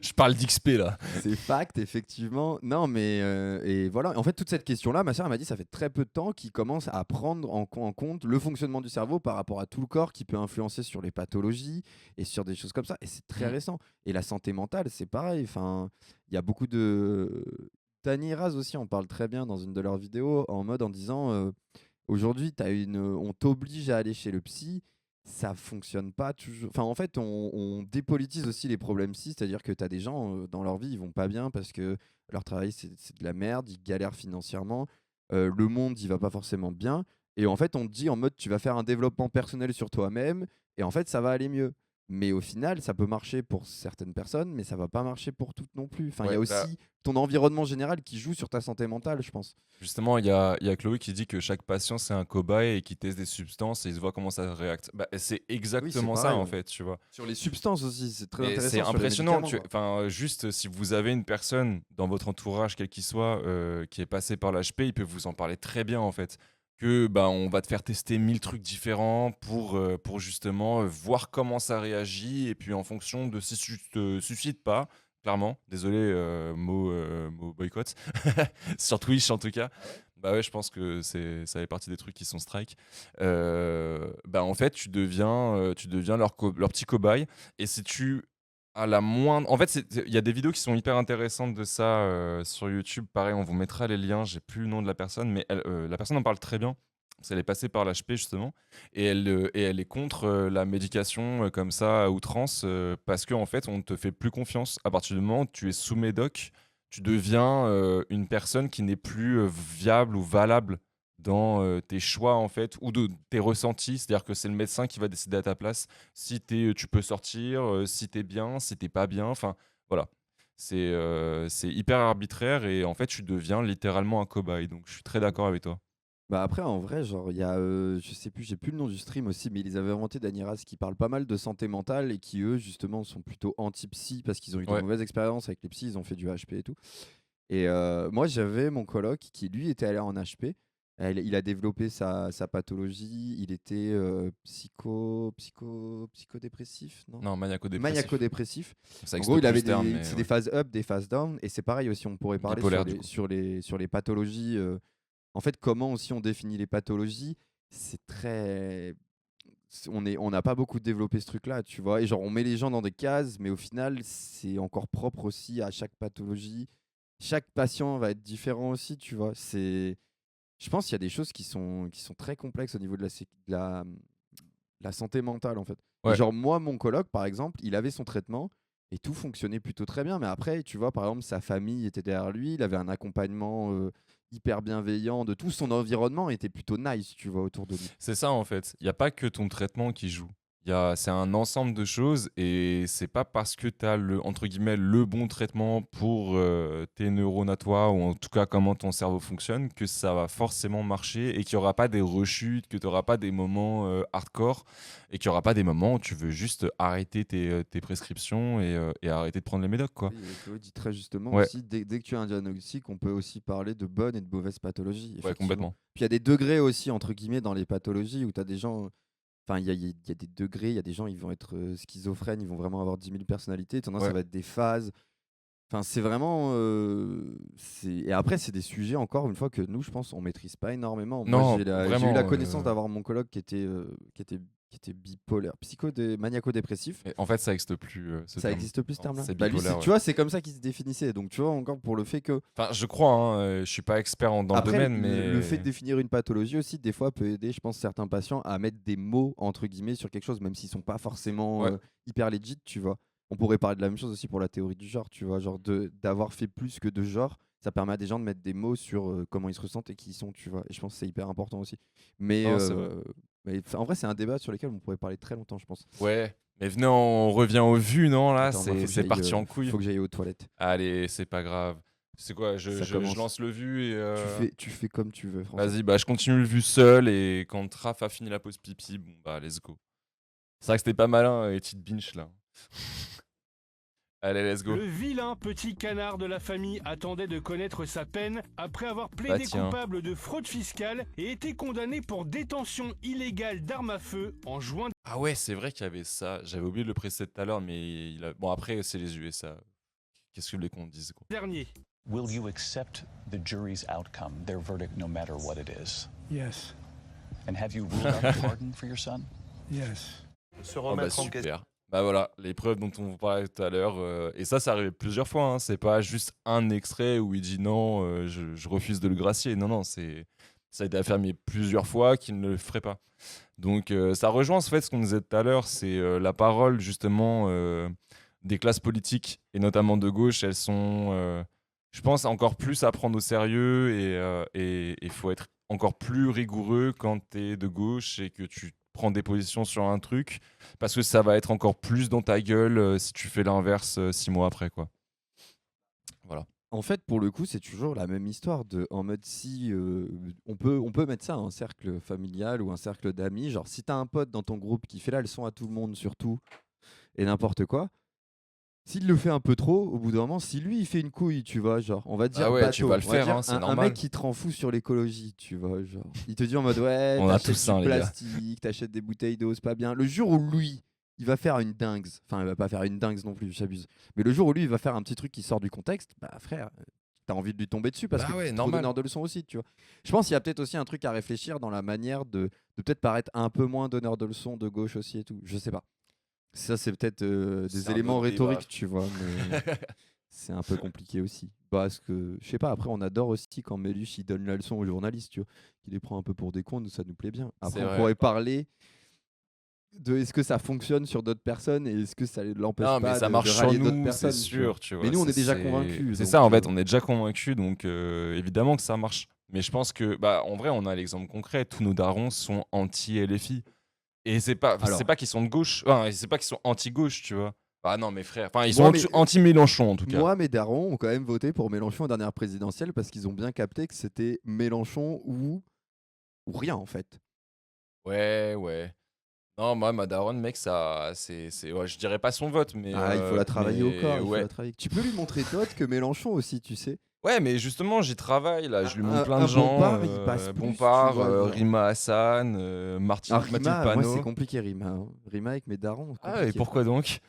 Je parle d'XP là. C'est fact, effectivement. Non, mais et voilà. En fait, toute cette question-là, ma sœur m'a dit, ça fait très peu de temps qu'ils commencent à prendre en compte le fonctionnement du cerveau par rapport à tout le corps qui peut influencer sur les pathologies et sur des choses comme ça. Et c'est très récent. Et la santé mentale, c'est pareil. Enfin, il y a beaucoup de Tani et Raz aussi en parle très bien dans une de leurs vidéos en disant aujourd'hui, on t'oblige à aller chez le psy. Ça fonctionne pas toujours. Enfin, en fait, on dépolitise aussi les problèmes psy, c'est-à-dire que tu as des gens dans leur vie, ils vont pas bien parce que leur travail, c'est de la merde, ils galèrent financièrement, le monde, il va pas forcément bien. Et en fait, on te dit en mode, tu vas faire un développement personnel sur toi-même, et en fait, ça va aller mieux. Mais au final, ça peut marcher pour certaines personnes, mais ça va pas marcher pour toutes non plus. Enfin, il y a Ouais, bah, aussi ton environnement général qui joue sur ta santé mentale, je pense. justement, il y a Chloé qui dit que chaque patient c'est un cobaye et qui teste des substances et il se voit comment ça réacte. Bah, c'est exactement ça pareil, en ouais. fait, tu vois. Sur les substances aussi, c'est très Et intéressant. c'est sur les impressionnant. médicaments, quoi. Enfin, juste si vous avez une personne dans votre entourage, quel qu'il soit, qui est passé par l'HP, il peut vous en parler très bien en fait. Que bah, on va te faire tester 1000 trucs différents pour justement voir comment ça réagit et puis en fonction de si tu te suscites pas. Clairement, désolé, mot boycott, sur Twitch en tout cas. Bah ouais, je pense que ça fait partie des trucs qui sont strike. Bah en fait, tu deviens leur petit cobaye. Et si tu as la moindre. En fait, il y a des vidéos qui sont hyper intéressantes de ça sur YouTube. Pareil, on vous mettra les liens. J'ai plus le nom de la personne, mais la personne en parle très bien. Parce qu'elle est passée par l'HP justement. Et elle est contre la médication comme ça à outrance parce qu'en fait, on ne te fait plus confiance. À partir du moment où tu es sous médoc, tu deviens une personne qui n'est plus viable ou valable dans tes choix en fait ou de tes ressentis, c'est-à-dire que c'est le médecin qui va décider à ta place si tu peux sortir, si t'es bien, si t'es pas bien, enfin voilà. C'est hyper arbitraire et en fait tu deviens littéralement un cobaye, donc je suis très d'accord avec toi. Bah après, en vrai, genre, il y a, je sais plus, j'ai plus le nom du stream aussi, mais ils avaient inventé Daniras qui parle pas mal de santé mentale et qui, eux, justement, sont plutôt anti-psy parce qu'ils ont eu de Ouais. mauvaises expériences avec les psys, ils ont fait du HP et tout. Et moi, j'avais mon coloc qui, lui, était allé en HP. Il a développé sa pathologie, il était psychodépressif, non? Non, maniaco-dépressif. Maniaco-dépressif. Ça En existe gros, il plus avait ce terme, des, mais c'est ouais. des phases up, des phases down, et c'est pareil aussi, on pourrait parler Bipolaire, du coup. sur les pathologies. En fait, comment aussi on définit les pathologies, c'est très. On n'a pas beaucoup développé ce truc-là, tu vois. Et genre, on met les gens dans des cases, mais au final, c'est encore propre aussi à chaque pathologie. Chaque patient va être différent aussi, tu vois. Je pense qu'il y a des choses qui sont très complexes au niveau de la santé mentale, en fait. Et Ouais. genre, moi, mon coloc, par exemple, il avait son traitement et tout fonctionnait plutôt très bien. Mais après, tu vois, par exemple, sa famille était derrière lui, il avait un accompagnement hyper bienveillant de tout. Son environnement était plutôt nice, tu vois, autour de lui. C'est ça en fait. Il n'y a pas que ton traitement qui joue. C'est un ensemble de choses et c'est pas parce que tu as entre guillemets, le bon traitement pour tes neurones à toi ou en tout cas comment ton cerveau fonctionne que ça va forcément marcher et qu'il n'y aura pas des rechutes, que tu n'auras pas des moments hardcore et qu'il n'y aura pas des moments où tu veux juste arrêter tes prescriptions et arrêter de prendre les médocs, quoi. Oui, Chloé dit très justement Ouais. aussi, dès que tu as un diagnostic, on peut aussi parler de bonnes et de mauvaises pathologies. Ouais, Effectivement. complètement. Puis il y a des degrés aussi, entre guillemets, dans les pathologies où tu as des gens. Enfin, il y a des degrés, il y a des gens, ils vont être schizophrènes, ils vont vraiment avoir 10 000 personnalités. Tandis Ouais. ça va être des phases. Enfin, c'est vraiment. Et après, c'est des sujets, encore une fois, que nous, je pense, on maîtrise pas énormément. Non, Moi, j'ai eu vraiment, la connaissance d'avoir mon coloc qui était qui était bipolaire, maniaco-dépressif. Et en fait, ça n'existe plus. Ce Ça terme. existe plus ce terme-là. C'est Bah, lui, bipolaire, tu vois, c'est comme ça qu'il se définissait. Donc tu vois encore pour le fait que. Enfin, je crois, hein, je suis pas expert dans Après, le domaine, mais le fait de définir une pathologie aussi, des fois, peut aider, je pense, certains patients à mettre des mots entre guillemets sur quelque chose, même s'ils sont pas forcément Ouais. hyper legit, tu vois. On pourrait parler de la même chose aussi pour la théorie du genre, tu vois, genre d'avoir fait plus que de genre, ça permet à des gens de mettre des mots sur comment ils se ressentent et qui ils sont, tu vois. Et je pense que c'est hyper important aussi. Mais, Non, c'est vrai. en vrai, c'est un débat sur lequel on pourrait parler très longtemps, je pense. Ouais. Mais venez, on revient aux vues, non là, Attends, moi, faut que c'est j'aille, parti en couille. Faut que j'aille aux toilettes. Allez, c'est pas grave. C'est quoi, Ça je commence. lance le vu et. Tu fais comme tu veux, François. Vas-y, bah je continue le vu seul et quand Raph a fini la pause pipi, bon bah let's go. C'est vrai que c'était pas malin, les petites binges là. Allez, let's go. Le vilain petit canard de la famille attendait de connaître sa peine après avoir plaidé tiens. coupable de fraude fiscale et été condamné pour détention illégale d'armes à feu en juin. Ah ouais, c'est vrai qu'il y avait ça. J'avais oublié de le préciser tout à l'heure, mais bon après c'est les USA. Qu'est-ce que vous voulez qu'on dise quoi. Dernier. Will you accept the jury's outcome, their verdict, no matter what it is? Yes. And have you ruled out pardon for your son? Yes. Se Oh, bah, remettre en super. question. Bah voilà, l'épreuve dont on vous parlait tout à l'heure. Et ça arrivé plusieurs fois. Hein. C'est pas juste un extrait où il dit non, je refuse de le gracier. Non, ça a été affirmé plusieurs fois qu'il ne le ferait pas. Donc ça rejoint en fait ce qu'on disait tout à l'heure, c'est la parole justement des classes politiques et notamment de gauche. Elles sont, je pense, encore plus à prendre au sérieux et il faut être encore plus rigoureux quand tu es de gauche et que tu prends des positions sur un truc parce que ça va être encore plus dans ta gueule si tu fais l'inverse 6 mois après quoi. Voilà. En fait, pour le coup, c'est toujours la même histoire en mode si on peut mettre ça à un cercle familial ou un cercle d'amis. Genre, si t'as un pote dans ton groupe qui fait la leçon à tout le monde sur tout et n'importe quoi, s'il le fait un peu trop, au bout d'un moment, si lui il fait une couille, tu vois, genre, on va dire Ah ouais, bateau, tu vas le on va faire, dire hein, c'est un normal. mec qui te rend fou sur l'écologie, tu vois, genre, il te dit en mode ouais, On a t'achètes tous ça, du les gars. plastique, t'achètes des bouteilles d'eau, c'est pas bien. Le jour où lui, il va faire une dingue, enfin, il va pas faire une dingue non plus, j'abuse. Mais le jour où lui, il va faire un petit truc qui sort du contexte, bah frère, t'as envie de lui tomber dessus parce Bah que ouais, c'est trop normal. donneur de leçons aussi, tu vois. Je pense qu'il y a peut-être aussi un truc à réfléchir dans la manière de peut-être paraître un peu moins donneur de leçons de gauche aussi et tout. Je sais pas. Ça, c'est peut-être des C'est un éléments autre débat. rhétoriques, tu vois, mais c'est un peu compliqué aussi. Parce que, je sais pas, après, on adore aussi quand Méluche, il donne la leçon aux journalistes, tu vois, qu'il les prend un peu pour des cons, nous, ça nous plaît bien. Après, C'est on vrai. pourrait parler de est-ce que ça fonctionne sur d'autres personnes et est-ce que ça l'empêche Non, mais pas ça de marche sur rallier d'autres nous, c'est personnes, sûr. Tu vois. Mais nous, on est déjà C'est- convaincus. C'est donc, ça, en fait, on est déjà convaincus, donc évidemment que ça marche. Mais je pense que, bah, en vrai, on a l'exemple concret. Tous nos darons sont anti-LFI. Et c'est pas qu'ils sont de gauche, enfin, c'est pas qu'ils sont anti-gauche, tu vois. Ah non, mes frères. Enfin, ils sont Moi, mais- anti-Mélenchon, en tout cas. Moi, mes darons ont quand même voté pour Mélenchon aux dernières présidentielles parce qu'ils ont bien capté que c'était Mélenchon ou rien, en fait. Ouais. Non, moi, ma daronne, mec, ouais, je dirais pas son vote, mais. Ah, il faut la travailler au mais corps. il faut ouais. la travailler. Tu peux lui montrer d'autres que Mélenchon aussi, tu sais. Ouais, mais justement, j'y travaille, là. Je lui montre plein un de gens. Bompard, il passe plus, Bompard, tu vois, genre. Rima Hassan, Mathilde Rima, moi, Panot. c'est compliqué, Rima. hein. Rima avec mes darons. Ah, et pourquoi donc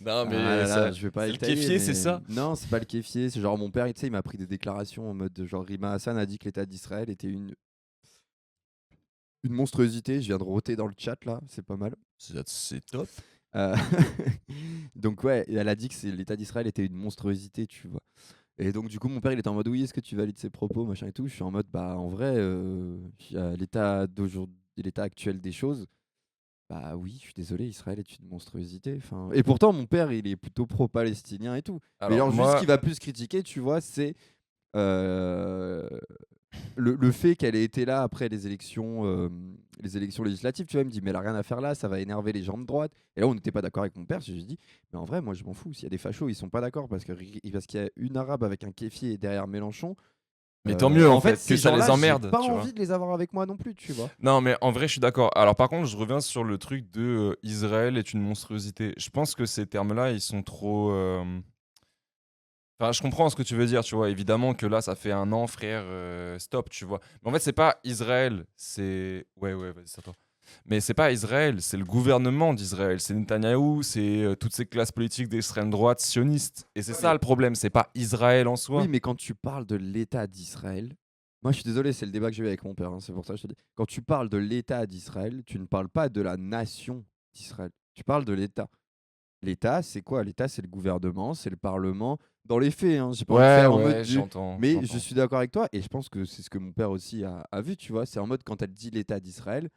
Non, mais Ah là là, ça- je vais pas c'est le étayer, kéfier, c'est mais- ça Non, c'est pas le kéfier. C'est genre mon père, tu sais, il m'a pris des déclarations en mode genre Rima Hassan a dit que l'État d'Israël était une monstruosité. Je viens de roter dans le chat là, c'est pas mal. C'est top. Euh, Donc ouais, et elle a dit que l'État d'Israël était une monstruosité, tu vois. Et donc du coup, mon père, il était en mode oui, est-ce que tu valides ces propos, machin et tout. Je suis en mode bah en vrai, à l'état d'aujourd'hui, l'état actuel des choses. Bah oui, je suis désolé, Israël est une monstruosité. Enfin, et pourtant, mon père, il est plutôt pro-palestinien et tout. Mais Alors, alors, moi- juste ce qu'il va plus critiquer, tu vois, c'est le fait qu'elle ait été là après les élections législatives. Tu vois, il me dit, mais elle a rien à faire là, ça va énerver les gens de droite. Et là, on n'était pas d'accord avec mon père. Je lui ai dit, mais en vrai, moi, je m'en fous. S'il y a des fachos, ils sont pas d'accord parce qu'il y a une arabe avec un kéfier derrière Mélenchon. Mais tant mieux, en fait, ces que ça les gens-là, emmerde, J'ai pas tu vois. envie de les avoir avec moi non plus, tu vois. Non, mais en vrai, je suis d'accord. Alors, par contre, je reviens sur le truc de Israël est une monstruosité. Je pense que ces termes-là, ils sont trop. Enfin, je comprends ce que tu veux dire, tu vois. Évidemment que là, ça fait un an, frère, stop, tu vois. Mais en fait, c'est pas Israël, c'est. Ouais, vas-y, c'est à toi. Mais c'est pas Israël, c'est le gouvernement d'Israël. C'est Netanyahou, c'est toutes ces classes politiques d'extrême droite sionistes. Et c'est ça le problème, c'est pas Israël en soi. Oui, mais quand tu parles de l'État d'Israël, Moi, je suis désolé, c'est le débat que j'ai eu avec mon père. C'est pour ça que je te dis. Quand tu parles de l'État d'Israël, tu ne parles pas de la nation d'Israël. Tu parles de l'État. L'État, c'est quoi? L'État, c'est le gouvernement, c'est le Parlement. Dans les faits, j'ai pas envie de faire en mode mais je suis d'accord avec toi et je pense que c'est ce que mon père aussi a vu, tu vois. C'est en mode quand elle dit l'État d'Israël,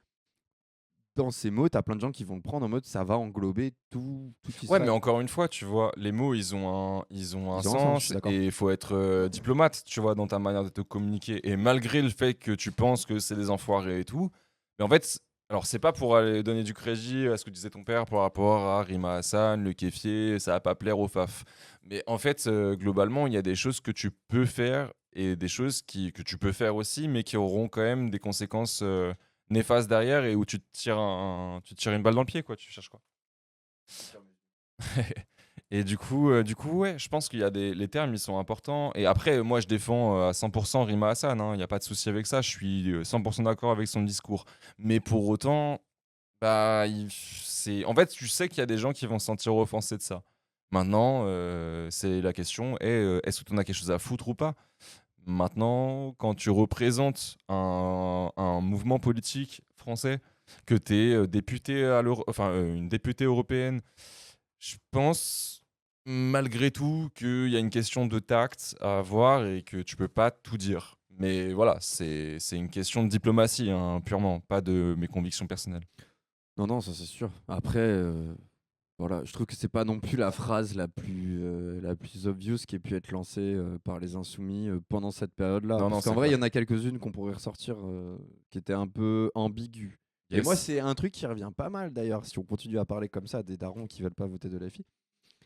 dans ces mots, tu as plein de gens qui vont le prendre en mode ça va englober tout Israël. Ouais, mais encore une fois, tu vois, les mots, ils ont un sens d'accord. et il faut être diplomate, tu vois, dans ta manière de te communiquer. Et malgré le fait que tu penses que c'est des enfoirés et tout, mais en fait, alors c'est pas pour aller donner du crédit à ce que disait ton père par rapport à Rima Hassan, le kéfier, ça va pas plaire aux faf. Mais en fait, globalement, il y a des choses que tu peux faire et des choses que tu peux faire aussi, mais qui auront quand même des conséquences néfastes derrière et où tu te tires une balle dans le pied, quoi. Tu cherches quoi? Et du coup, ouais, je pense qu'il y a les termes, ils sont importants. Et après, moi, je défends à 100% Rima Hassan. Il n'y a pas de souci avec ça. Je suis 100% d'accord avec son discours. Mais pour autant, bah, en fait, tu sais qu'il y a des gens qui vont se sentir offensés de ça. Maintenant, c'est la question est-ce que tu en as quelque chose à foutre ou pas? Maintenant, quand tu représentes un mouvement politique français, que tu es député une députée européenne, je pense malgré tout qu'il y a une question de tact à avoir et que tu peux pas tout dire. Mais voilà, c'est une question de diplomatie, purement, pas de mes convictions personnelles. Non, ça c'est sûr. Après, voilà, je trouve que c'est pas non plus la phrase la plus obvious qui ait pu être lancée par les Insoumis pendant cette période-là. Parce qu'en vrai, il y en a quelques-unes qu'on pourrait ressortir qui étaient un peu ambiguës. Yes. Et moi, c'est un truc qui revient pas mal d'ailleurs, si on continue à parler comme ça des darons qui veulent pas voter de LFI.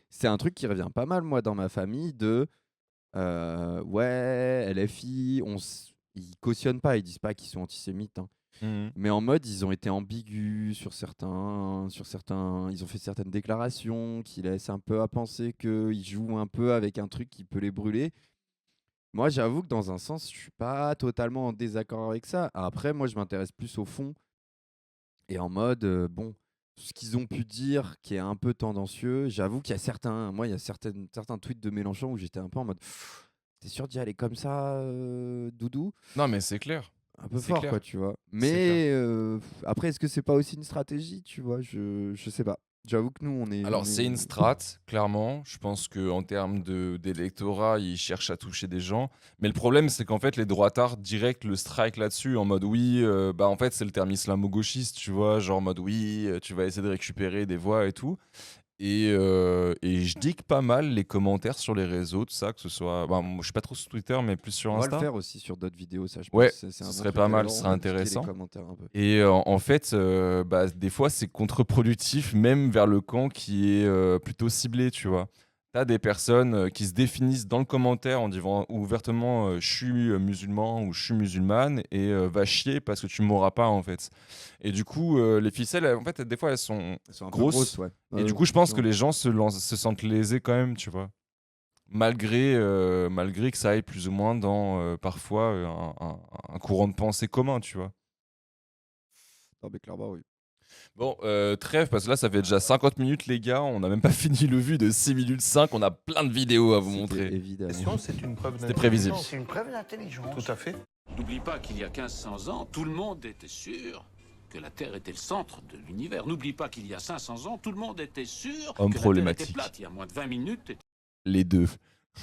C'est un truc qui revient pas mal, moi, dans ma famille, de ouais, LFI, ils cautionnent pas, ils disent pas qu'ils sont antisémites. Mais en mode, ils ont été ambigus sur certains, ils ont fait certaines déclarations qui laissent un peu à penser qu'ils jouent un peu avec un truc qui peut les brûler. Moi, j'avoue que dans un sens, je suis pas totalement en désaccord avec ça. Après, moi, je m'intéresse plus au fond et en mode, bon, ce qu'ils ont pu dire qui est un peu tendancieux. J'avoue qu'il y a certains tweets de Mélenchon où j'étais un peu en mode, t'es sûr d'y aller comme ça, Doudou? Non, mais c'est clair. Un peu fort, quoi, tu vois. Mais après, est-ce que c'est pas aussi une stratégie, tu vois? Je sais pas. J'avoue que nous, on est... Alors, c'est une strat, clairement. Je pense qu'en termes d'électorat, ils cherchent à toucher des gens. Mais le problème, c'est qu'en fait, les droitards, direct, le strike là-dessus, en mode oui, en fait, c'est le terme islamo-gauchiste, tu vois, genre en mode oui, tu vas essayer de récupérer des voix et tout. Et je digue pas mal les commentaires sur les réseaux, tout ça, que ce soit. Je suis pas trop sur Twitter, mais plus sur Insta. On va le faire aussi sur d'autres vidéos, ça. Je ouais, pense ce serait pas mal, ce serait intéressant. Et en fait, des fois, c'est contre-productif, même vers le camp qui est plutôt ciblé, tu vois. T'as des personnes qui se définissent dans le commentaire en disant ouvertement je suis musulman ou je suis musulmane et va chier parce que tu m'auras pas en fait. Et du coup les ficelles en fait des fois elles sont grosses, ouais. Et du coup je pense que les gens se sentent lésés quand même, tu vois. Malgré que ça aille plus ou moins dans parfois un courant de pensée commun, tu vois. Non mais clairement oui. Bon, trêve, parce que là, ça fait déjà 50 minutes, les gars. On n'a même pas fini le vu de 6 minutes 5. On a plein de vidéos à vous montrer. Évidemment. C'est une preuve C'était prévisible. C'est une preuve d'intelligence. Tout à fait. N'oublie pas qu'il y a 1500 ans, tout le monde était sûr que la Terre était le centre de l'univers. N'oublie pas qu'il y a 500 ans, tout le monde était sûr Homme que problématique. la Terre était plate. Il y a moins de 20 minutes... Les deux.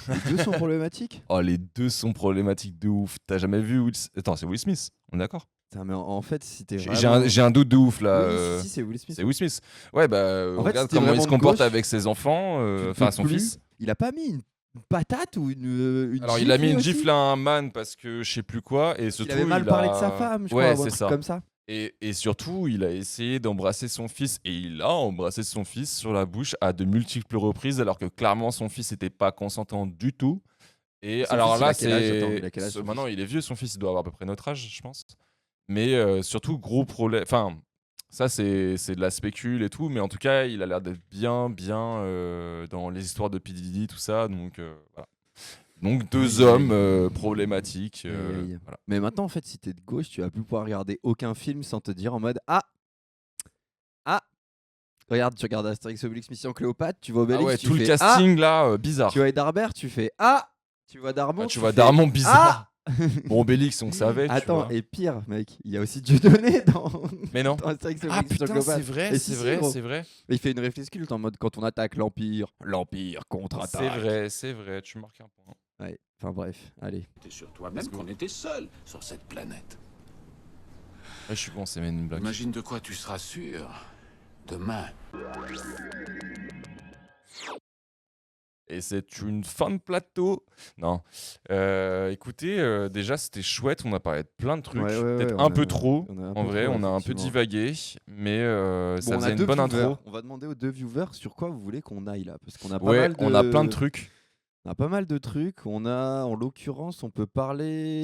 Les deux sont problématiques? Oh, les deux sont problématiques de ouf. T'as jamais vu Attends, c'est Will Smith, on est d'accord? Mais en fait, si t'es vraiment... J'ai un doute de ouf là. Oui, si, c'est Will Smith. C'est Will Smith. Ouais, en fait, regarde si comment il se comporte gauche, avec ses enfants, enfin son fils. Il a pas mis une patate ou une Alors, gifle, il a mis une aussi gifle à un man parce que je sais plus quoi. Et surtout, il avait mal parlé de sa femme, je crois, ouais, ou un c'est truc ça. comme ça. Et surtout, il a essayé d'embrasser son fils et il a embrassé son fils sur la bouche à de multiples reprises alors que clairement son fils n'était pas consentant du tout. Et Son alors fils, là, il a quel âge, son maintenant fils il est vieux, son fils, il doit avoir à peu près notre âge, je pense. Mais surtout, gros problème. Enfin, ça, c'est de la spécule et tout. Mais en tout cas, il a l'air d'être bien dans les histoires de P. Diddy, tout ça. Donc, voilà. Donc, deux hommes problématiques. Voilà. Mais maintenant, en fait, si t'es de gauche, tu vas plus pouvoir regarder aucun film sans te dire en mode Ah, regarde, tu regardes Astérix Obélix Mission Cléopâtre, tu vois Obélix, ouais, tu tout fais le casting là, bizarre. Tu vois Darbert, tu fais Ah. Tu vois Darmon, tu vois Darmon bizarre. Bon, Obélix, on savait. Attends, et pire, mec, il y a aussi Dieudonné dans. Mais non. dans Astérix et Ah Obélix sur putain, Global. c'est vrai, Et c'est si, vrai, gros. c'est vrai. Il fait une réflexe culte en mode quand on attaque l'Empire contre-attaque. C'est vrai, tu marques un point. Ouais, enfin bref, allez. T'es sur toi-même qu'on était seul sur cette planète. Ouais, je suis bon, c'est Men in Black. Imagine de quoi tu seras sûr demain. Et c'est une fin de plateau. Non. Écoutez, déjà, c'était chouette. On a parlé de plein de trucs. Ouais, ouais, Peut-être ouais, un on peu a- trop. on a un En peu vrai, trop, on a un peu effectivement. divagué. Mais Bon, ça on faisait a une deux bonne viewers. intro. On va demander aux deux viewers sur quoi vous voulez qu'on aille là. Parce qu'on a pas Ouais, mal de... on a plein de trucs. On a pas mal de trucs. On a, en l'occurrence, on peut parler